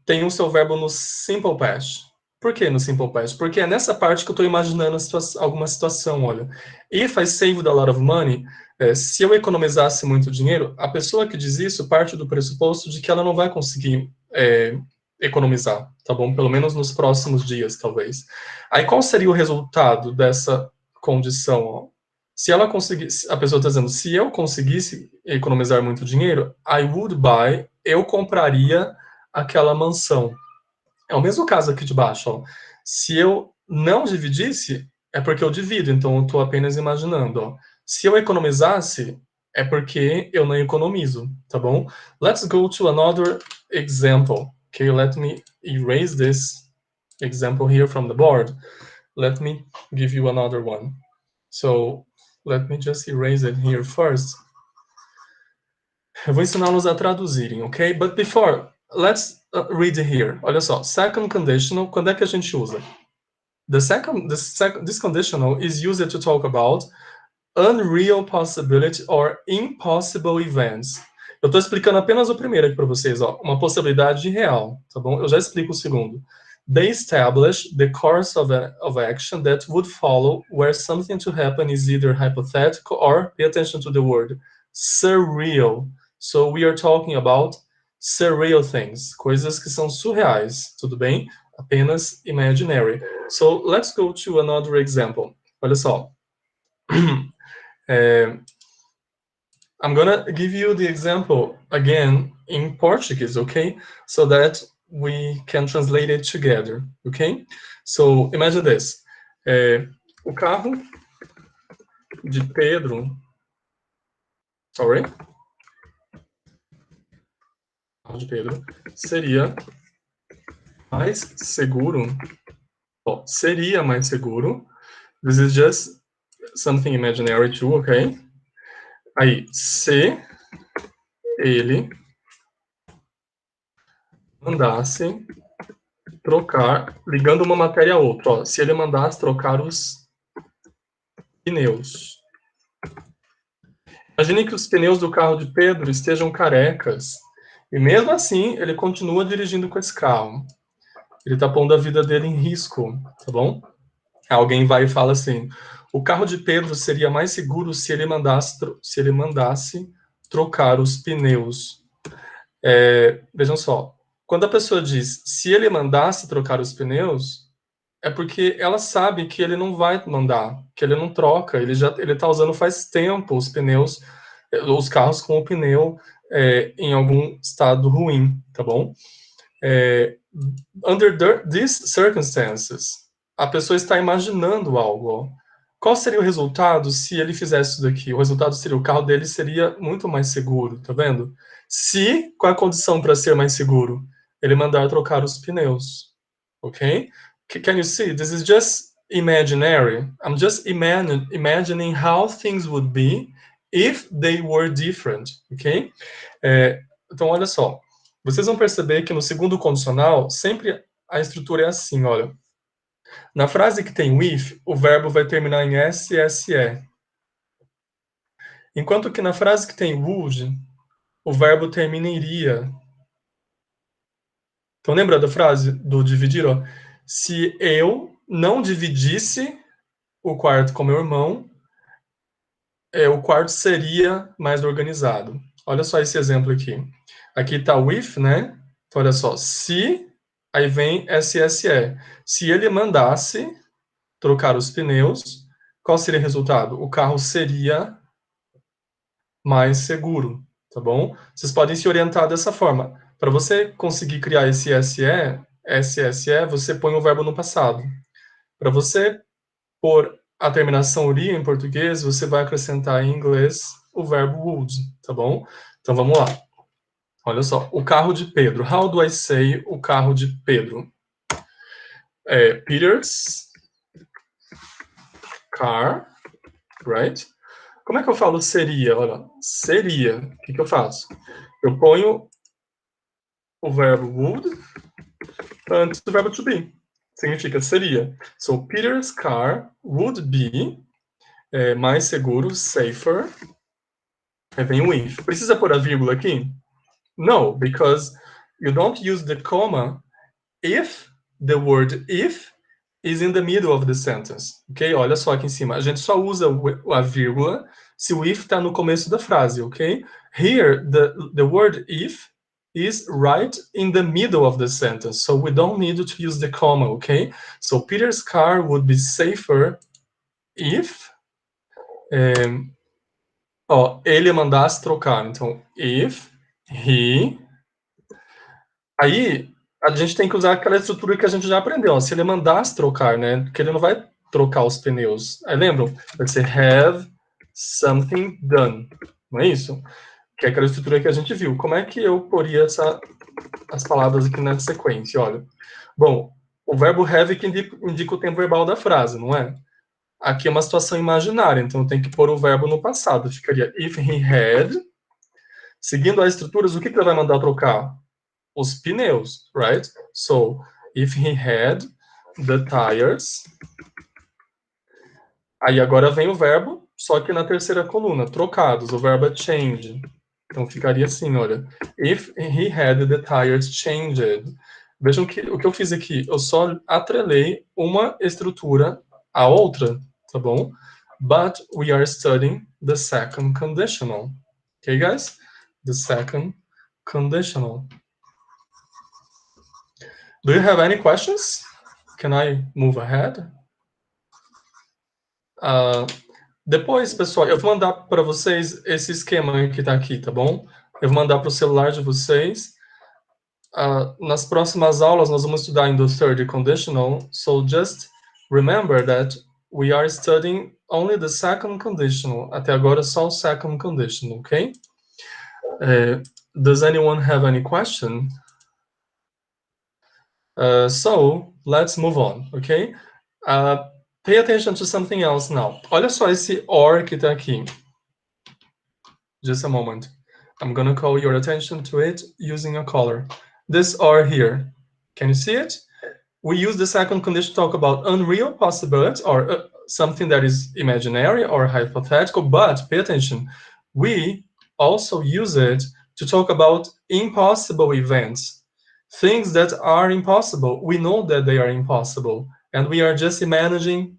[SPEAKER 1] tem o seu verbo no simple past. Por que no simple past? Porque é nessa parte que eu estou imaginando alguma situação, olha. If I saved a lot of money, se eu economizasse muito dinheiro, a pessoa que diz isso parte do pressuposto de que ela não vai conseguir economizar, tá bom? Pelo menos nos próximos dias, talvez. Aí qual seria o resultado dessa condição? Ó? Se ela conseguisse, a pessoa está dizendo, se eu conseguisse economizar muito dinheiro, I would buy, eu compraria aquela mansão. É o mesmo caso aqui de baixo. Ó. Se eu não dividisse, é porque eu divido, então eu estou apenas imaginando. Ó. Se eu economizasse, é porque eu não economizo, tá bom? Let's go to another example. Okay, let me erase this example here from the board. Let me give you another one. So, let me just erase it here first. Eu vou ensiná-los a traduzirem, ok? But before, let's read here. Olha só, second conditional, quando é que a gente usa? This conditional is used to talk about unreal possibility or impossible events. Eu estou explicando apenas o primeiro aqui para vocês, ó, uma possibilidade real, tá bom? Eu já explico o segundo. They establish the course of action that would follow where something to happen is either hypothetical or, pay attention to the word, surreal. So we are talking about surreal things, coisas que são surreais, tudo bem? Apenas imaginary. So let's go to another example. Olha só. I'm gonna give you the example again in Portuguese, okay? So that we can translate it together, okay? So imagine this. O carro de Pedro. Sorry. O carro de Pedro seria mais seguro. Bom, seria mais seguro. This is just something imaginary too, okay? Aí, se ele mandasse trocar, ligando uma matéria a outra, ó, se ele mandasse trocar os pneus. Imagine que os pneus do carro de Pedro estejam carecas, e mesmo assim ele continua dirigindo com esse carro. Ele está pondo a vida dele em risco, tá bom? Alguém vai e fala assim, o carro de Pedro seria mais seguro se ele mandasse trocar os pneus. Vejam só, quando a pessoa diz se ele mandasse trocar os pneus, é porque ela sabe que ele não vai mandar, que ele não troca, ele está usando faz tempo os pneus, os carros com o pneu em algum estado ruim, tá bom? Under these circumstances, a pessoa está imaginando algo. Ó. Qual seria o resultado se ele fizesse isso daqui? O resultado seria o carro dele seria muito mais seguro, tá vendo? Se, qual é a condição para ser mais seguro? Ele mandar trocar os pneus, ok? Can you see? This is just imaginary. I'm just imagining how things would be if they were different, ok? Então, olha só. Vocês vão perceber que no segundo condicional, sempre a estrutura é assim, olha. Na frase que tem with, o verbo vai terminar em SSE. Enquanto que na frase que tem would, o verbo termina em iria. Então, lembra da frase do dividir? Ó? Se eu não dividisse o quarto com meu irmão, o quarto seria mais organizado. Olha só esse exemplo aqui. Aqui está with, né? Então, olha só. Se, aí vem SSE. Se ele mandasse trocar os pneus, qual seria o resultado? O carro seria mais seguro, tá bom? Vocês podem se orientar dessa forma. Para você conseguir criar esse SSE, você põe o verbo no passado. Para você pôr a terminação ria em português, você vai acrescentar em inglês o verbo would, tá bom? Então vamos lá. Olha só, o carro de Pedro. How do I say o carro de Pedro? Peter's car, right? Como é que eu falo seria? Olha, seria. O que eu faço? Eu ponho o verbo would antes do verbo to be. Significa seria. So, Peter's car would be mais seguro, safer. Aí vem o if. Precisa pôr a vírgula aqui? No, because you don't use the comma if the word if is in the middle of the sentence. Ok? Olha só aqui em cima. A gente só usa a vírgula se o if está no começo da frase, ok? Here, the word if is right in the middle of the sentence, so we don't need to use the comma, okay? So Peter's car would be safer if ele mandasse trocar. Então, if he... Aí, a gente tem que usar aquela estrutura que a gente já aprendeu. Ó. Se ele mandasse trocar, né? Porque ele não vai trocar os pneus. Aí, lembram? Vai ser have something done. Não é isso? Que é aquela estrutura que a gente viu. Como é que eu poria as palavras aqui na sequência? Olha. Bom, o verbo have que indica o tempo verbal da frase, não é? Aqui é uma situação imaginária, então eu tenho que pôr o verbo no passado. Ficaria if he had. Seguindo as estruturas, o que ele vai mandar trocar? Os pneus, right? So, if he had the tires. Aí agora vem o verbo, só que na terceira coluna, trocados. O verbo é change. Então ficaria assim, olha. If he had the tires changed. Vejam que o que eu fiz aqui, eu só atrelei uma estrutura à outra, tá bom? But we are studying the second conditional. Okay, guys? The second conditional. Do you have any questions? Can I move ahead? Depois, pessoal, eu vou mandar para vocês esse esquema que está aqui, tá bom? Eu vou mandar para o celular de vocês. Nas próximas aulas, nós vamos estudar em the third conditional. So just remember that we are studying only the second conditional. Até agora, só o second conditional, ok? Does anyone have any question? So, let's move on, ok? Pay attention to something else now. Olha só esse or que está aqui. Just a moment. I'm going to call your attention to it using a color. This or here. Can you see it? We use the second condition to talk about unreal possibilities or something that is imaginary or hypothetical, but pay attention. We also use it to talk about impossible events. Things that are impossible. We know that they are impossible. And we are just imagining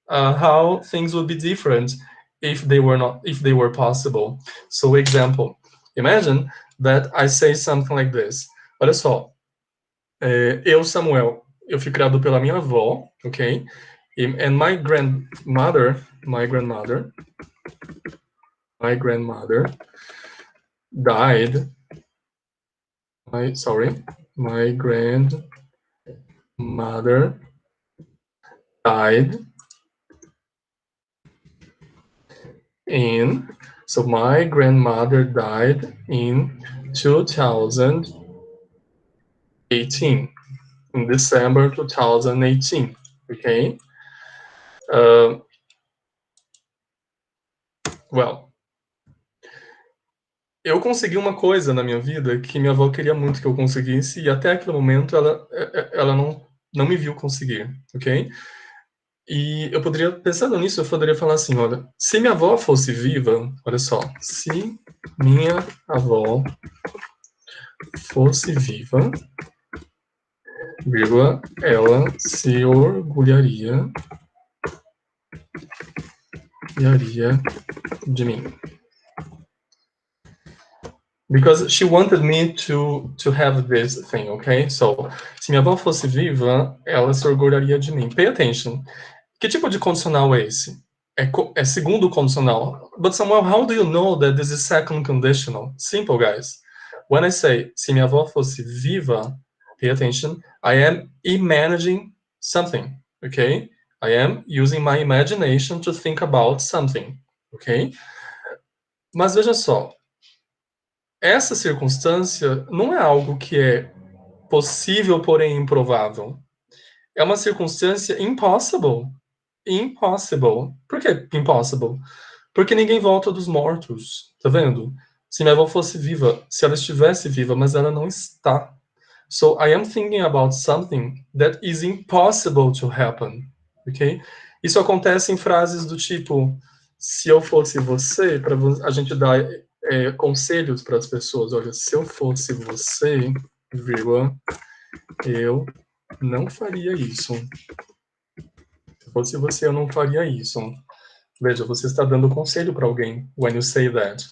[SPEAKER 1] how things would be different if they were possible. So, example, imagine that I say something like this. Olha só, eu, Samuel, eu fui criado pela minha avó, ok? And my grandmother died. My grandmother died in, so my grandmother died in 2018, in December 2018, okay? Well, eu consegui uma coisa na minha vida que minha avó queria muito que eu conseguisse, e até aquele momento ela não me viu conseguir, ok? E eu poderia, pensando nisso, eu poderia falar assim, olha, se minha avó fosse viva, olha só, se minha avó fosse viva, vírgula, ela se orgulharia de mim. Because she wanted me to have this thing, okay? So, se minha avó fosse viva, ela se orgulharia de mim. Pay attention. Que tipo de condicional é esse? É segundo condicional. But Samuel, how do you know that this is second conditional? Simple, guys. When I say, se minha avó fosse viva, pay attention, I am imagining something, okay? I am using my imagination to think about something, okay? Mas veja só, essa circunstância não é algo que é possível, porém improvável. É uma circunstância impossible. Impossible. Por que impossible? Porque ninguém volta dos mortos, tá vendo? Se minha avó fosse viva, se ela estivesse viva, mas ela não está. So I am thinking about something that is impossible to happen, ok? Isso acontece em frases do tipo, se eu fosse você, para a gente dar conselhos para as pessoas. Olha, se eu fosse você, vírgula, eu não faria isso. Se fosse você, eu não faria isso. Veja, você está dando conselho para alguém when you say that.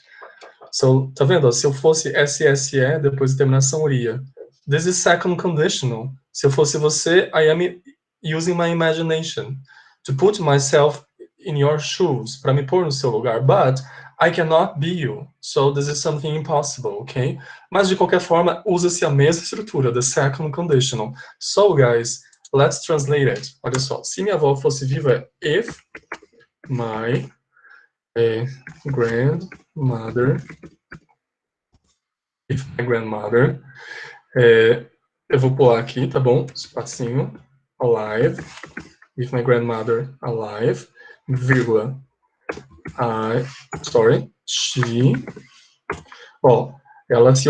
[SPEAKER 1] So, tá vendo? Se eu fosse SSE, depois de terminação iria. This is second conditional. Se eu fosse você, I am using my imagination to put myself in your shoes, para me pôr no seu lugar. But I cannot be you. So this is something impossible, okay? Mas de qualquer forma, usa-se a mesma estrutura, the second conditional. So, guys, let's translate it. Olha só, se minha avó fosse viva, if my grandmother, eu vou pular aqui, tá bom? Espacinho, alive, if my grandmother alive, vírgula, she, ela se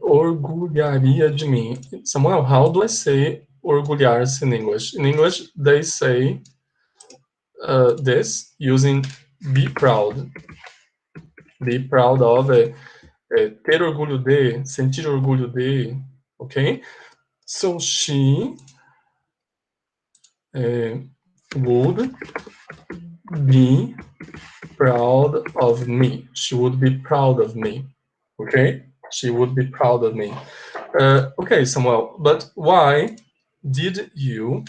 [SPEAKER 1] orgulharia de mim. Samuel, how do I say orgulhar-se in English? In English, they say this using be proud. Be proud of, ter orgulho de, sentir orgulho de, ok? So she would be proud of me. She would be proud of me, okay? She would be proud of me. Okay, Samuel, but why did you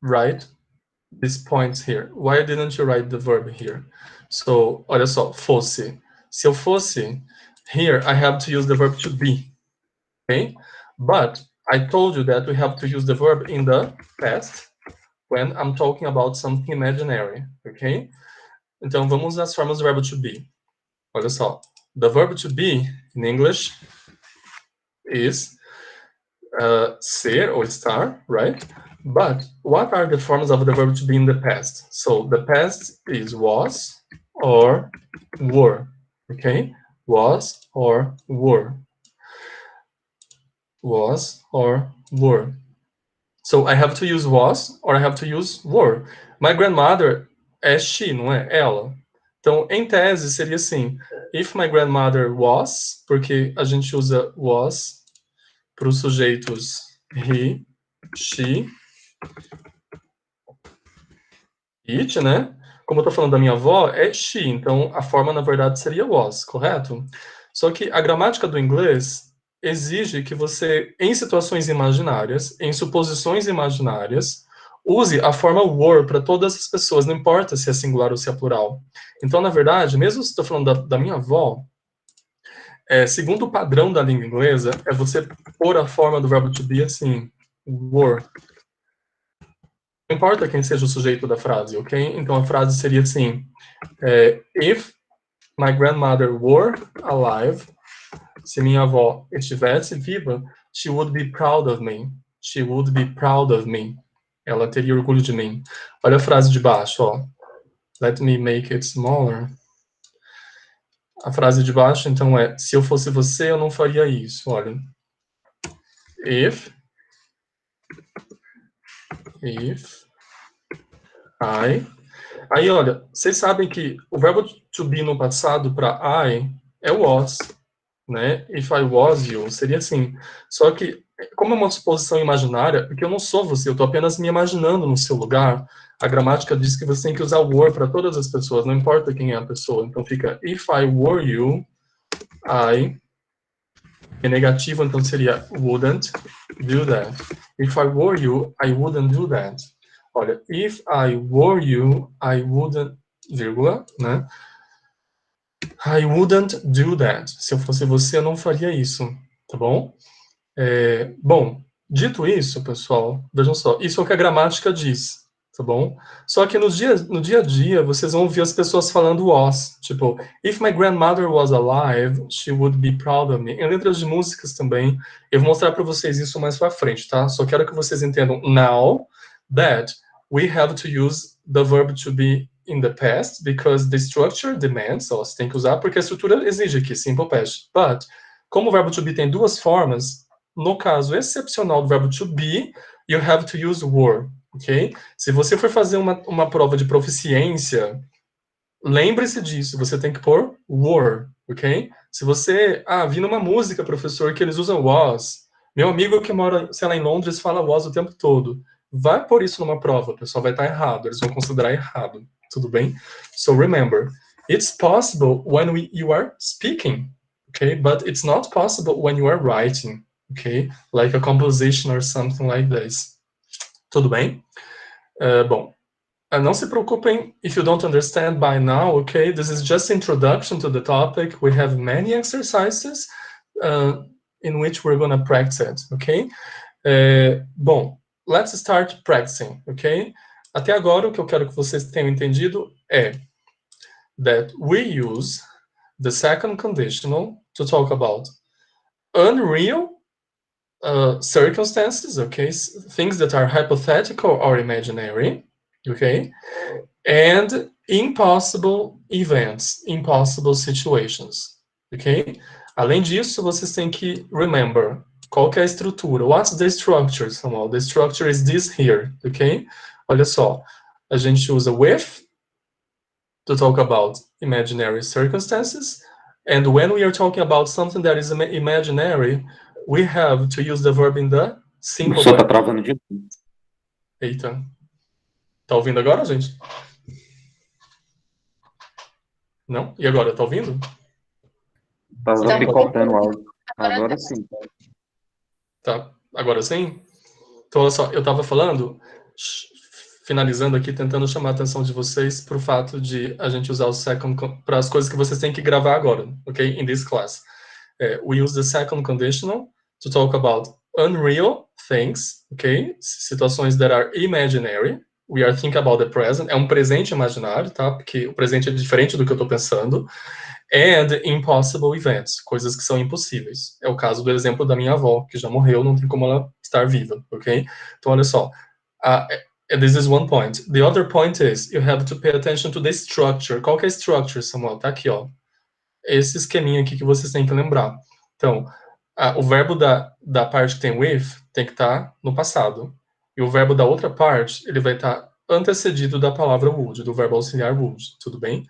[SPEAKER 1] write these points here? Why didn't you write the verb here? So, olha só, fosse. Se eu fosse, here I have to use the verb to be, okay? But I told you that we have to use the verb in the past when I'm talking about something imaginary, okay? Então, vamos às formas do verbo to be. Olha só, the verb to be in English is ser or estar, right? But what are the forms of the verb to be in the past? So the past is was or were, okay? Was or were. Was or were. So I have to use was or I have to use were. My grandmother é she, não é? Ela. Então, em tese, seria assim, if my grandmother was, porque a gente usa was para os sujeitos he, she, it, né? Como eu tô falando da minha avó, é she, então a forma, na verdade, seria was, correto? Só que a gramática do inglês exige que você, em situações imaginárias, em suposições imaginárias, use a forma were para todas as pessoas, não importa se é singular ou se é plural. Então, na verdade, mesmo se estou falando da minha avó, segundo o padrão da língua inglesa, é você pôr a forma do verbo to be assim, were. Não importa quem seja o sujeito da frase, ok? Então a frase seria assim, if my grandmother were alive, se minha avó estivesse viva, she would be proud of me. She would be proud of me. Ela teria orgulho de mim. Olha a frase de baixo, ó. Let me make it smaller. A frase de baixo, então, é: se eu fosse você, eu não faria isso. Olha. If I. Aí, olha, vocês sabem que o verbo to be no passado para I é was, né? If I was you, seria assim. Só que, como é uma suposição imaginária, porque eu não sou você, eu estou apenas me imaginando no seu lugar, a gramática diz que você tem que usar were para todas as pessoas, não importa quem é a pessoa. Então fica, if I were you, I. É negativo, então seria wouldn't do that. If I were you, I wouldn't do that. Olha, if I were you, I wouldn't, vírgula, né? I wouldn't do that. Se eu fosse você, eu não faria isso, tá bom? Bom, dito isso, pessoal, vejam só, isso é o que a gramática diz, tá bom? Só que no dia a dia, vocês vão ouvir as pessoas falando was, tipo, if my grandmother was alive, she would be proud of me. Em letras de músicas também, eu vou mostrar para vocês isso mais para frente, tá? Só quero que vocês entendam now that we have to use the verb to be in the past because the structure demands, ó, você tem que usar porque a estrutura exige aqui, simple past. But, como o verbo to be tem duas formas, no caso excepcional do verbo to be, you have to use were, ok? Se você for fazer uma prova de proficiência, lembre-se disso, você tem que pôr were, ok? Se você, vi numa música, professor, que eles usam was, meu amigo que mora, sei lá, em Londres fala was o tempo todo, vai pôr isso numa prova, o pessoal vai estar errado, eles vão considerar errado, tudo bem? So remember, it's possible when you are speaking, okay? But it's not possible when you are writing. Okay? Like a composition or something like this. Tudo bem? Bom, não se preocupem if you don't understand by now, okay? This is just introduction to the topic. We have many exercises in which we're going to practice, okay? Bom, let's start practicing, okay? Até agora, o que eu quero que vocês tenham entendido é that we use the second conditional to talk about unreal circumstances, okay, things that are hypothetical or imaginary, okay, and impossible events, impossible situations, okay? Além disso, vocês têm que remember qual que é a estrutura. What's the structure, Samuel? The structure is this here, okay? Olha só, a gente usa with to talk about imaginary circumstances, and when we are talking about something that is imaginary, we have to use the verb in the simple.
[SPEAKER 5] Só tá travando de novo.
[SPEAKER 1] Eita. Tá ouvindo agora, gente? Não? E agora, tá ouvindo?
[SPEAKER 5] Tava picotando o áudio. Agora sim.
[SPEAKER 1] Tá. Agora sim? Então, olha só, eu tava falando, finalizando aqui, tentando chamar a atenção de vocês para o fato de a gente usar o second para as coisas que vocês têm que gravar agora, ok? In this class. We use the second conditional to talk about unreal things, okay? Situações that are imaginary. We are thinking about the present. É um presente imaginário, tá? Porque o presente é diferente do que eu estou pensando. And impossible events, coisas que são impossíveis. É o caso do exemplo da minha avó, que já morreu, não tem como ela estar viva, ok? Então, olha só. This is one point. The other point is, you have to pay attention to the structure. Qual que é a structure, Samuel? Tá aqui, ó. Esse esqueminha aqui que vocês têm que lembrar. Então, o verbo da parte que tem with tem que estar no passado. E o verbo da outra parte, ele vai estar antecedido da palavra would, do verbo auxiliar would, tudo bem?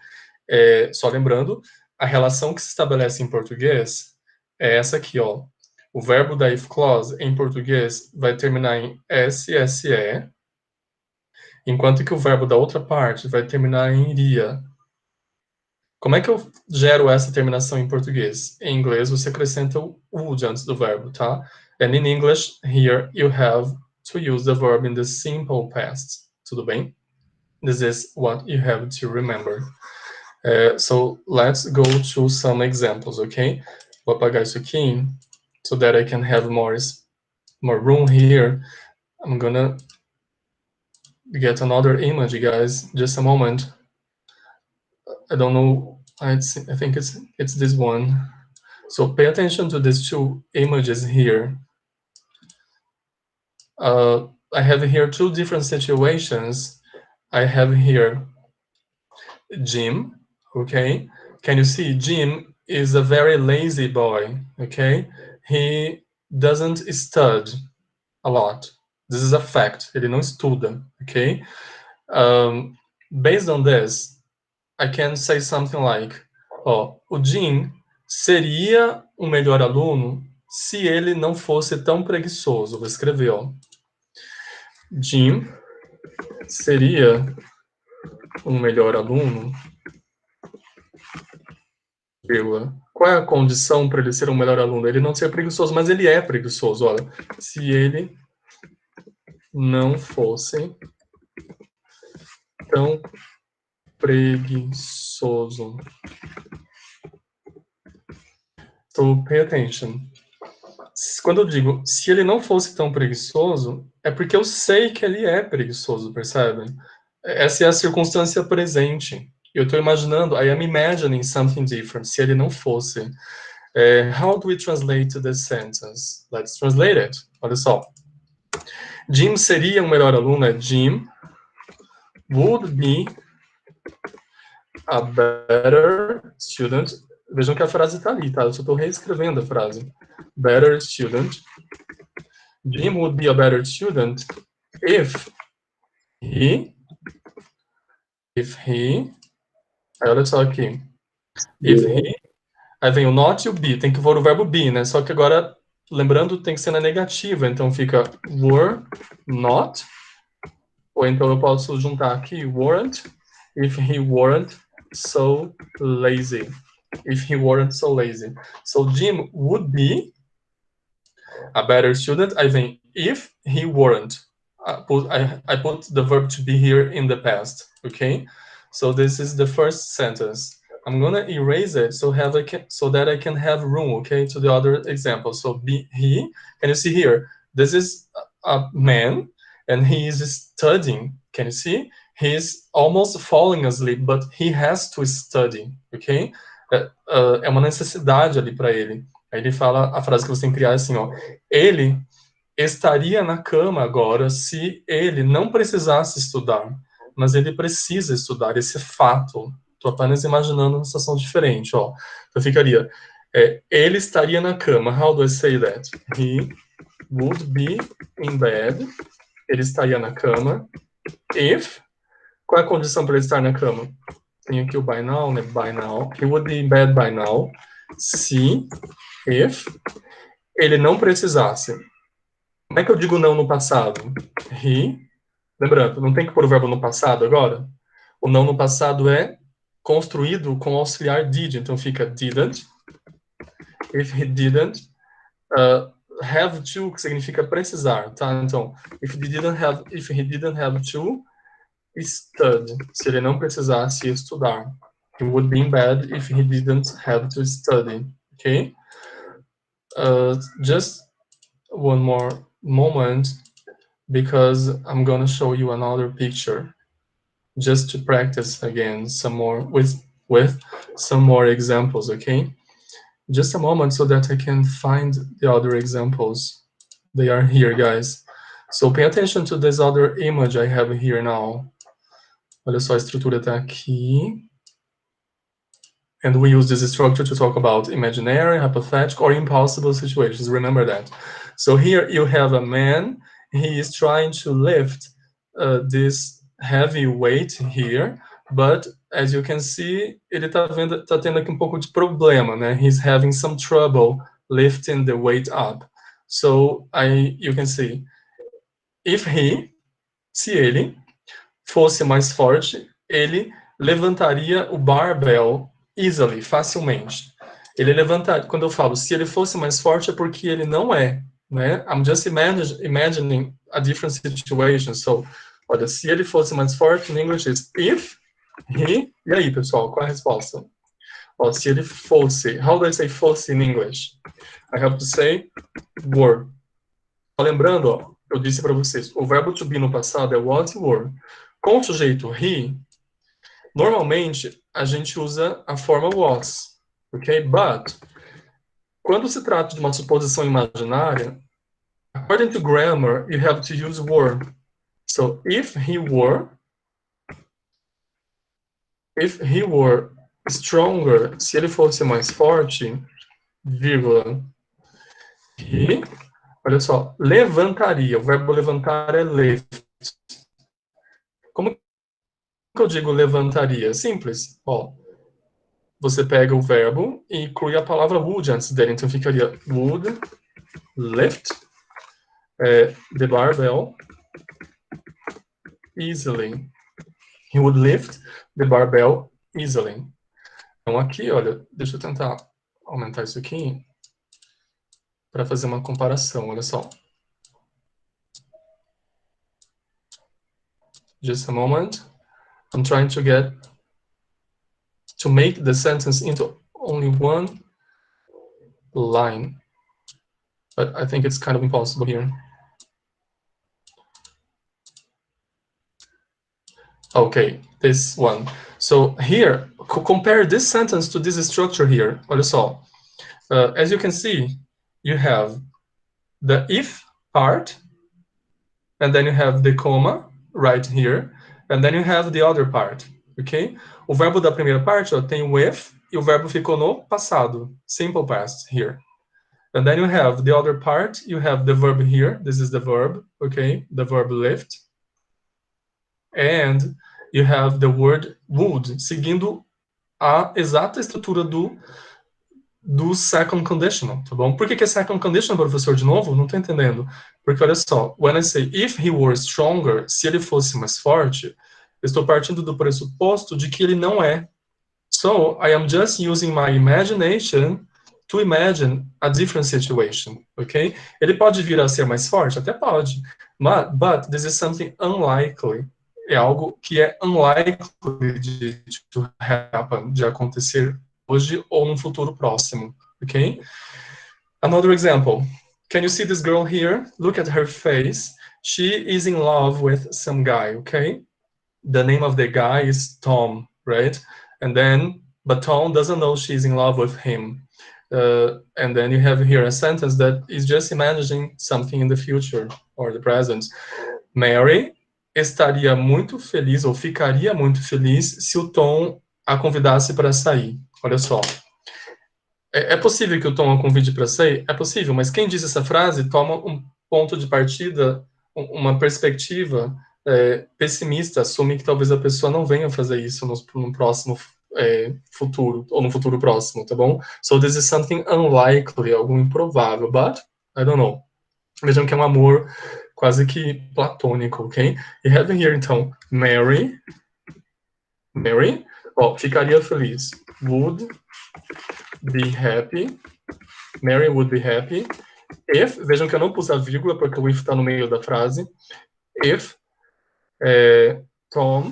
[SPEAKER 1] Só lembrando, a relação que se estabelece em português é essa aqui, ó. O verbo da if clause, em português, vai terminar em SSE, enquanto que o verbo da outra parte vai terminar em iria. Como é que eu gero essa terminação em português? Em inglês, você acrescenta o would antes do verbo, tá? And in English, here, you have to use the verb in the simple past. Tudo bem? This is what you have to remember. So, let's go to some examples, okay? Vou apagar isso aqui, so that I can have more room here. I'm gonna get another image, guys. Just a moment. I don't know. I think it's this one. So pay attention to these two images here. I have here two different situations. I have here Jim, okay? Can you see Jim is a very lazy boy, okay? He doesn't study a lot. This is a fact. Ele não estuda, okay? Based on this, I can say something like, ó, o Jim seria um melhor aluno se ele não fosse tão preguiçoso. Vou escrever, ó. Jim seria um melhor aluno, vírgula. Qual é a condição para ele ser um melhor aluno? Ele não ser preguiçoso, mas ele é preguiçoso, olha. Se ele não fosse tão preguiçoso. So, pay attention. Quando eu digo, se ele não fosse tão preguiçoso, é porque eu sei que ele é preguiçoso, percebe? Essa é a circunstância presente. Eu estou imaginando, I am imagining something different, se ele não fosse. How do we translate this sentence? Let's translate it. Olha só. Jim seria um melhor aluno, Jim would be a better student. Vejam que a frase está ali, tá? Eu só estou reescrevendo a frase. Better student. Jim would be a better student if he. Aí olha só aqui. If he. Aí vem o not e o be. Tem que pôr o verbo be, né? Só que agora, lembrando, tem que ser na negativa. Então fica were not. Ou então eu posso juntar aqui weren't. If he weren't so lazy. If he weren't so lazy. So Jim would be a better student. Aí vem if he weren't. I put the verb to be here in the past. Okay? So this is the first sentence. I'm gonna erase it so that I can have room, okay, to the other example. So be he. Can you see here? This is a man and he is studying. Can you see? He's almost falling asleep, but he has to study, okay? É uma necessidade ali para ele. Aí ele fala, a frase que você tem que criar é assim, ó. Ele estaria na cama agora se ele não precisasse estudar, mas ele precisa estudar, esse é fato. Estou apenas imaginando uma situação diferente, ó. Então ficaria, ele estaria na cama. How do I say that? He would be in bed. Ele estaria na cama. If. Qual é a condição para ele estar na cama? Tem aqui o by now, né? By now. He would be in bed by now. Se, if, ele não precisasse. Como é que eu digo não no passado? He. Lembrando, não tem que pôr o verbo no passado agora? O não no passado é construído com o auxiliar did. Então fica didn't. If he didn't. Have to, que significa precisar, tá? Então, if he didn't have to study, se ele não precisasse estudar. He would be in bed if he didn't have to study, okay? Just one more moment, because I'm gonna show you another picture, just to practice again some more with some more examples, okay? Just a moment so that I can find the other examples. They are here, guys. So pay attention to this other image I have here now. Olha só, a estrutura tá aqui. And we use this structure to talk about imaginary, hypothetical, or impossible situations. Remember that. So here you have a man. He is trying to lift this heavy weight here. But as you can see, ele tá tendo aqui um pouco de problema, né? He's having some trouble lifting the weight up. So you can see, if he, se ele fosse mais forte, ele levantaria o barbell easily, facilmente. Ele levantaria, quando eu falo se ele fosse mais forte é porque ele não é, né? I'm just imagining a different situation. So, olha, se ele fosse mais forte, in English is if he, e aí, pessoal, qual é a resposta? Ó, se ele fosse, how do I say fosse in English? I have to say were. Lembrando, ó, eu disse para vocês, o verbo to be no passado é was e were. Com o sujeito he, normalmente a gente usa a forma was, ok? But, quando se trata de uma suposição imaginária, according to grammar, you have to use were. So, if he were stronger, se ele fosse mais forte, vírgula, he, olha só, levantaria. O verbo levantar é lift. Como que eu digo levantaria? Simples. Ó, você pega o verbo e inclui a palavra would antes dele. Então ficaria would lift the barbell easily. He would lift the barbell easily. Então aqui, olha, deixa eu tentar aumentar isso aqui para fazer uma comparação. Olha só. Just a moment. I'm trying to make the sentence into only one line. But I think it's kind of impossible here. Okay, this one. So here, compare this sentence to this structure here. Olha só. As you can see, you have the if part, and then you have the comma right here, and then you have the other part, ok? O verbo da primeira parte, ó, tem o if, e o verbo ficou no passado, simple past here. And then you have the other part, you have the verb here, this is the verb, okay? The verb lift. And you have the word would, seguindo a exata estrutura do second conditional, tá bom? Por que é second conditional, professor, de novo? Não tô entendendo. Porque, olha só, when I say if he were stronger, se ele fosse mais forte, eu estou partindo do pressuposto de que ele não é. So, I am just using my imagination to imagine a different situation, ok? Ele pode vir a ser mais forte? Até pode. But this is something unlikely. É algo que é unlikely to happen, de acontecer hoje ou num futuro próximo, ok? Another example. Can you see this girl here? Look at her face. She is in love with some guy, okay? The name of the guy is Tom, right? And then, but Tom doesn't know she's in love with him. And then you have here a sentence that is just imagining something in the future or the present. Mary estaria muito feliz ou ficaria muito feliz se o Tom a convidasse para sair. Olha só. É possível que o Tom a convide para sair? É possível, mas quem diz essa frase toma um ponto de partida, uma perspectiva pessimista, assume que talvez a pessoa não venha fazer isso no próximo futuro, ou no futuro próximo, tá bom? So this is something unlikely, algo improvável, but I don't know. Vejam que é um amor quase que platônico, ok? You have here, então, Mary, ó, ficaria feliz. Would be happy. Mary would be happy. If, vejam que eu não pus a vírgula, porque o if está no meio da frase. If Tom.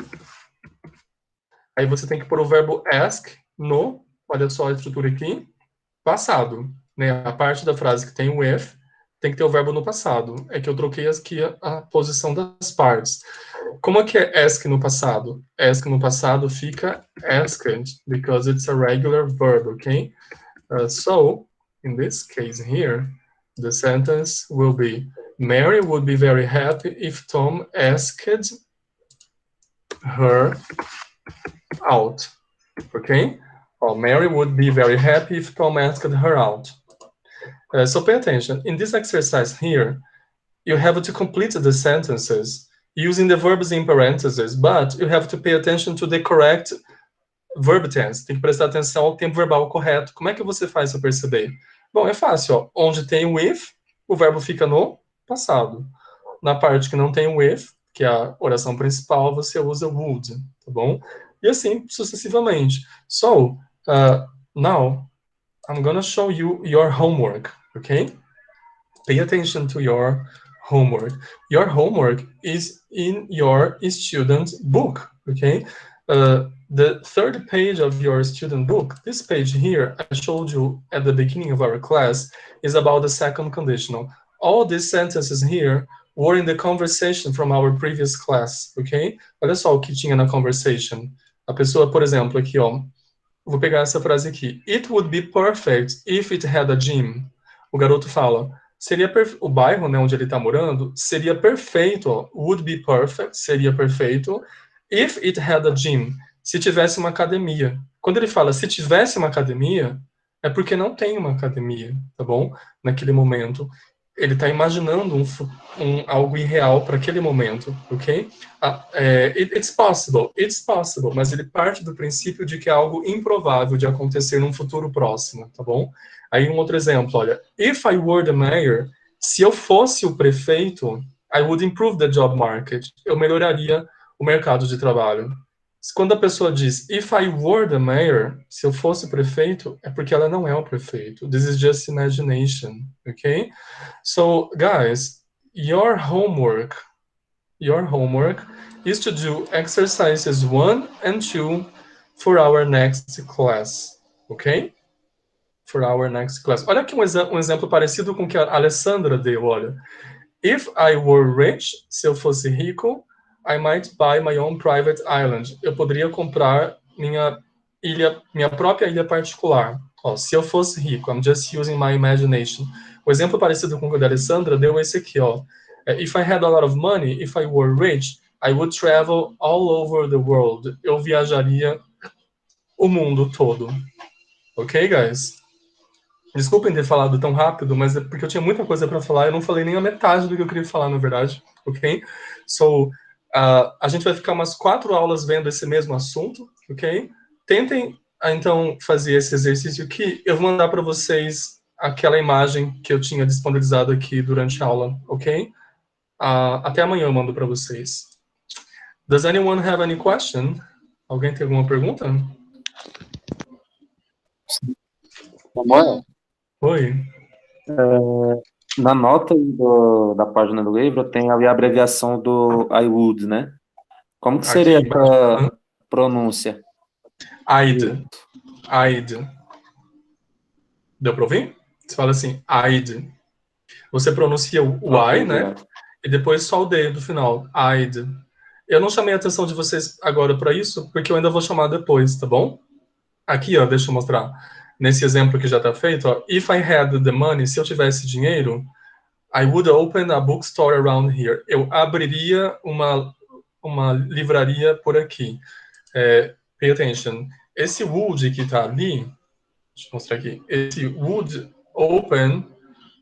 [SPEAKER 1] Aí você tem que pôr o verbo ask no, olha só a estrutura aqui, passado. Né? A parte da frase que tem o if, tem que ter o verbo no passado. É que eu troquei aqui a posição das partes. Como é que é ask no passado? Ask no passado fica asked, because it's a regular verb, okay? So, in this case here, the sentence will be, Mary would be very happy if Tom asked her out, okay? Or Mary would be very happy if Tom asked her out. So pay attention. In this exercise here, you have to complete the sentences using the verbs in parentheses, but you have to pay attention to the correct verb tense. Tem que prestar atenção ao tempo verbal correto. Como é que você faz para perceber? Bom, é fácil, ó. Onde tem o if, o verbo fica no passado. Na parte que não tem o if, que é a oração principal, você usa would, tá bom? E assim sucessivamente. So, now, I'm gonna show you your homework, okay? Pay attention to your homework. Your homework is in your student book, okay? the third page of your student book, this page here, I showed you at the beginning of our class, is about the second conditional. All these sentences here were in the conversation from our previous class, ok? Olha só o que tinha na conversation. A pessoa, por exemplo, aqui, ó, vou pegar essa frase aqui. It would be perfect if it had a gym. O garoto fala, o bairro, né, onde ele está morando, seria perfeito, ó, would be perfect, seria perfeito, if it had a gym, se tivesse uma academia. Quando ele fala se tivesse uma academia, é porque não tem uma academia, tá bom? Naquele momento. Ele está imaginando algo irreal para aquele momento, ok? It's possible, mas ele parte do princípio de que é algo improvável de acontecer num futuro próximo, tá bom? Aí um outro exemplo, olha, if I were the mayor, se eu fosse o prefeito, I would improve the job market, eu melhoraria o mercado de trabalho. Quando a pessoa diz, if I were the mayor, se eu fosse prefeito, é porque ela não é o prefeito. This is just imagination, okay? So, guys, your homework is to do exercises 1 and 2 for our next class, okay? For our next class. Olha aqui um exemplo parecido com o que a Alessandra deu, olha. If I were rich, se eu fosse rico, I might buy my own private island. Eu poderia comprar minha própria ilha particular. Ó, se eu fosse rico, I'm just using my imagination. O exemplo parecido com o da Alessandra deu esse aqui, ó. If I had a lot of money, if I were rich, I would travel all over the world. Eu viajaria o mundo todo. Ok, guys? Desculpem ter falado tão rápido, mas é porque eu tinha muita coisa para falar. Eu não falei nem a metade do que eu queria falar, na verdade. Ok? So, a gente vai ficar umas 4 aulas vendo esse mesmo assunto, ok? Tentem, então, fazer esse exercício aqui. Eu vou mandar para vocês aquela imagem que eu tinha disponibilizado aqui durante a aula, ok? Até amanhã eu mando para vocês. Does anyone have any question? Alguém tem alguma pergunta?
[SPEAKER 5] Samuel,
[SPEAKER 1] Oi.
[SPEAKER 5] na nota da página do livro tem ali a abreviação do I would, né? Como que seria
[SPEAKER 1] Aqui,
[SPEAKER 5] essa pronúncia?
[SPEAKER 1] I'd. Deu para ouvir? Você fala assim, I'd. Você pronuncia o I, né? E depois só o D do final. I'd. Eu não chamei a atenção de vocês agora para isso, porque eu ainda vou chamar depois, tá bom? Aqui, ó, deixa eu mostrar. Nesse exemplo que já tá feito, ó. If I had the money, se eu tivesse dinheiro, I would open a bookstore around here. Eu abriria uma livraria por aqui. Pay attention. Esse would que tá ali, deixa eu mostrar aqui. Esse would open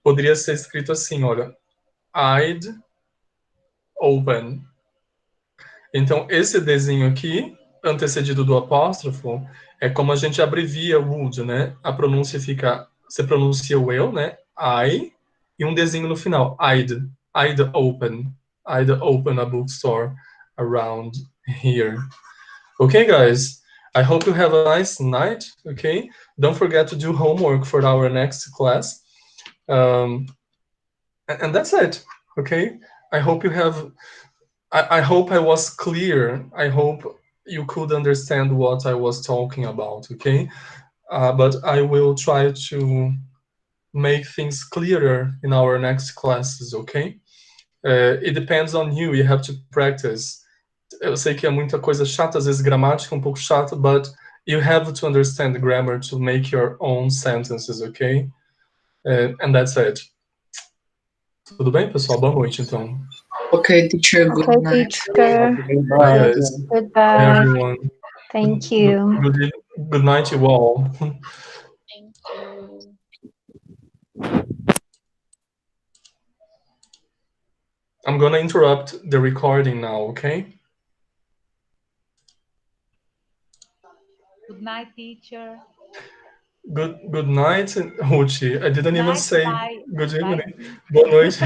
[SPEAKER 1] poderia ser escrito assim, olha. I'd open. Então, esse desenho aqui, antecedido do apóstrofo, é como a gente abrevia would, né? A pronúncia fica, você pronuncia o eu, né? I, e um desenho no final, I'd open a bookstore around here. Okay, guys, I hope you have a nice night, okay? Don't forget to do homework for our next class. And that's it, okay? I hope you have... I hope I was clear. I hope you could understand what I was talking about, okay? But I will try to make things clearer in our next classes, okay? It depends on you. You have to practice. Eu sei que é muita coisa chata, às vezes gramática um pouco chata, but you have to understand the grammar to make your own sentences, okay? And that's it. Tudo bem, pessoal? Boa noite, então.
[SPEAKER 4] Okay, teacher. Good night.
[SPEAKER 6] Teacher.
[SPEAKER 1] Bye, guys. Bye,
[SPEAKER 6] Goodbye.
[SPEAKER 1] everyone.
[SPEAKER 6] Thank you.
[SPEAKER 1] Good night, you all.
[SPEAKER 3] Thank you.
[SPEAKER 1] I'm gonna interrupt the recording now, okay?
[SPEAKER 7] Good night, teacher.
[SPEAKER 1] Good night, Ruchi. I didn't even say
[SPEAKER 7] Bye.
[SPEAKER 1] good evening.
[SPEAKER 7] Bye.
[SPEAKER 1] Boa noite.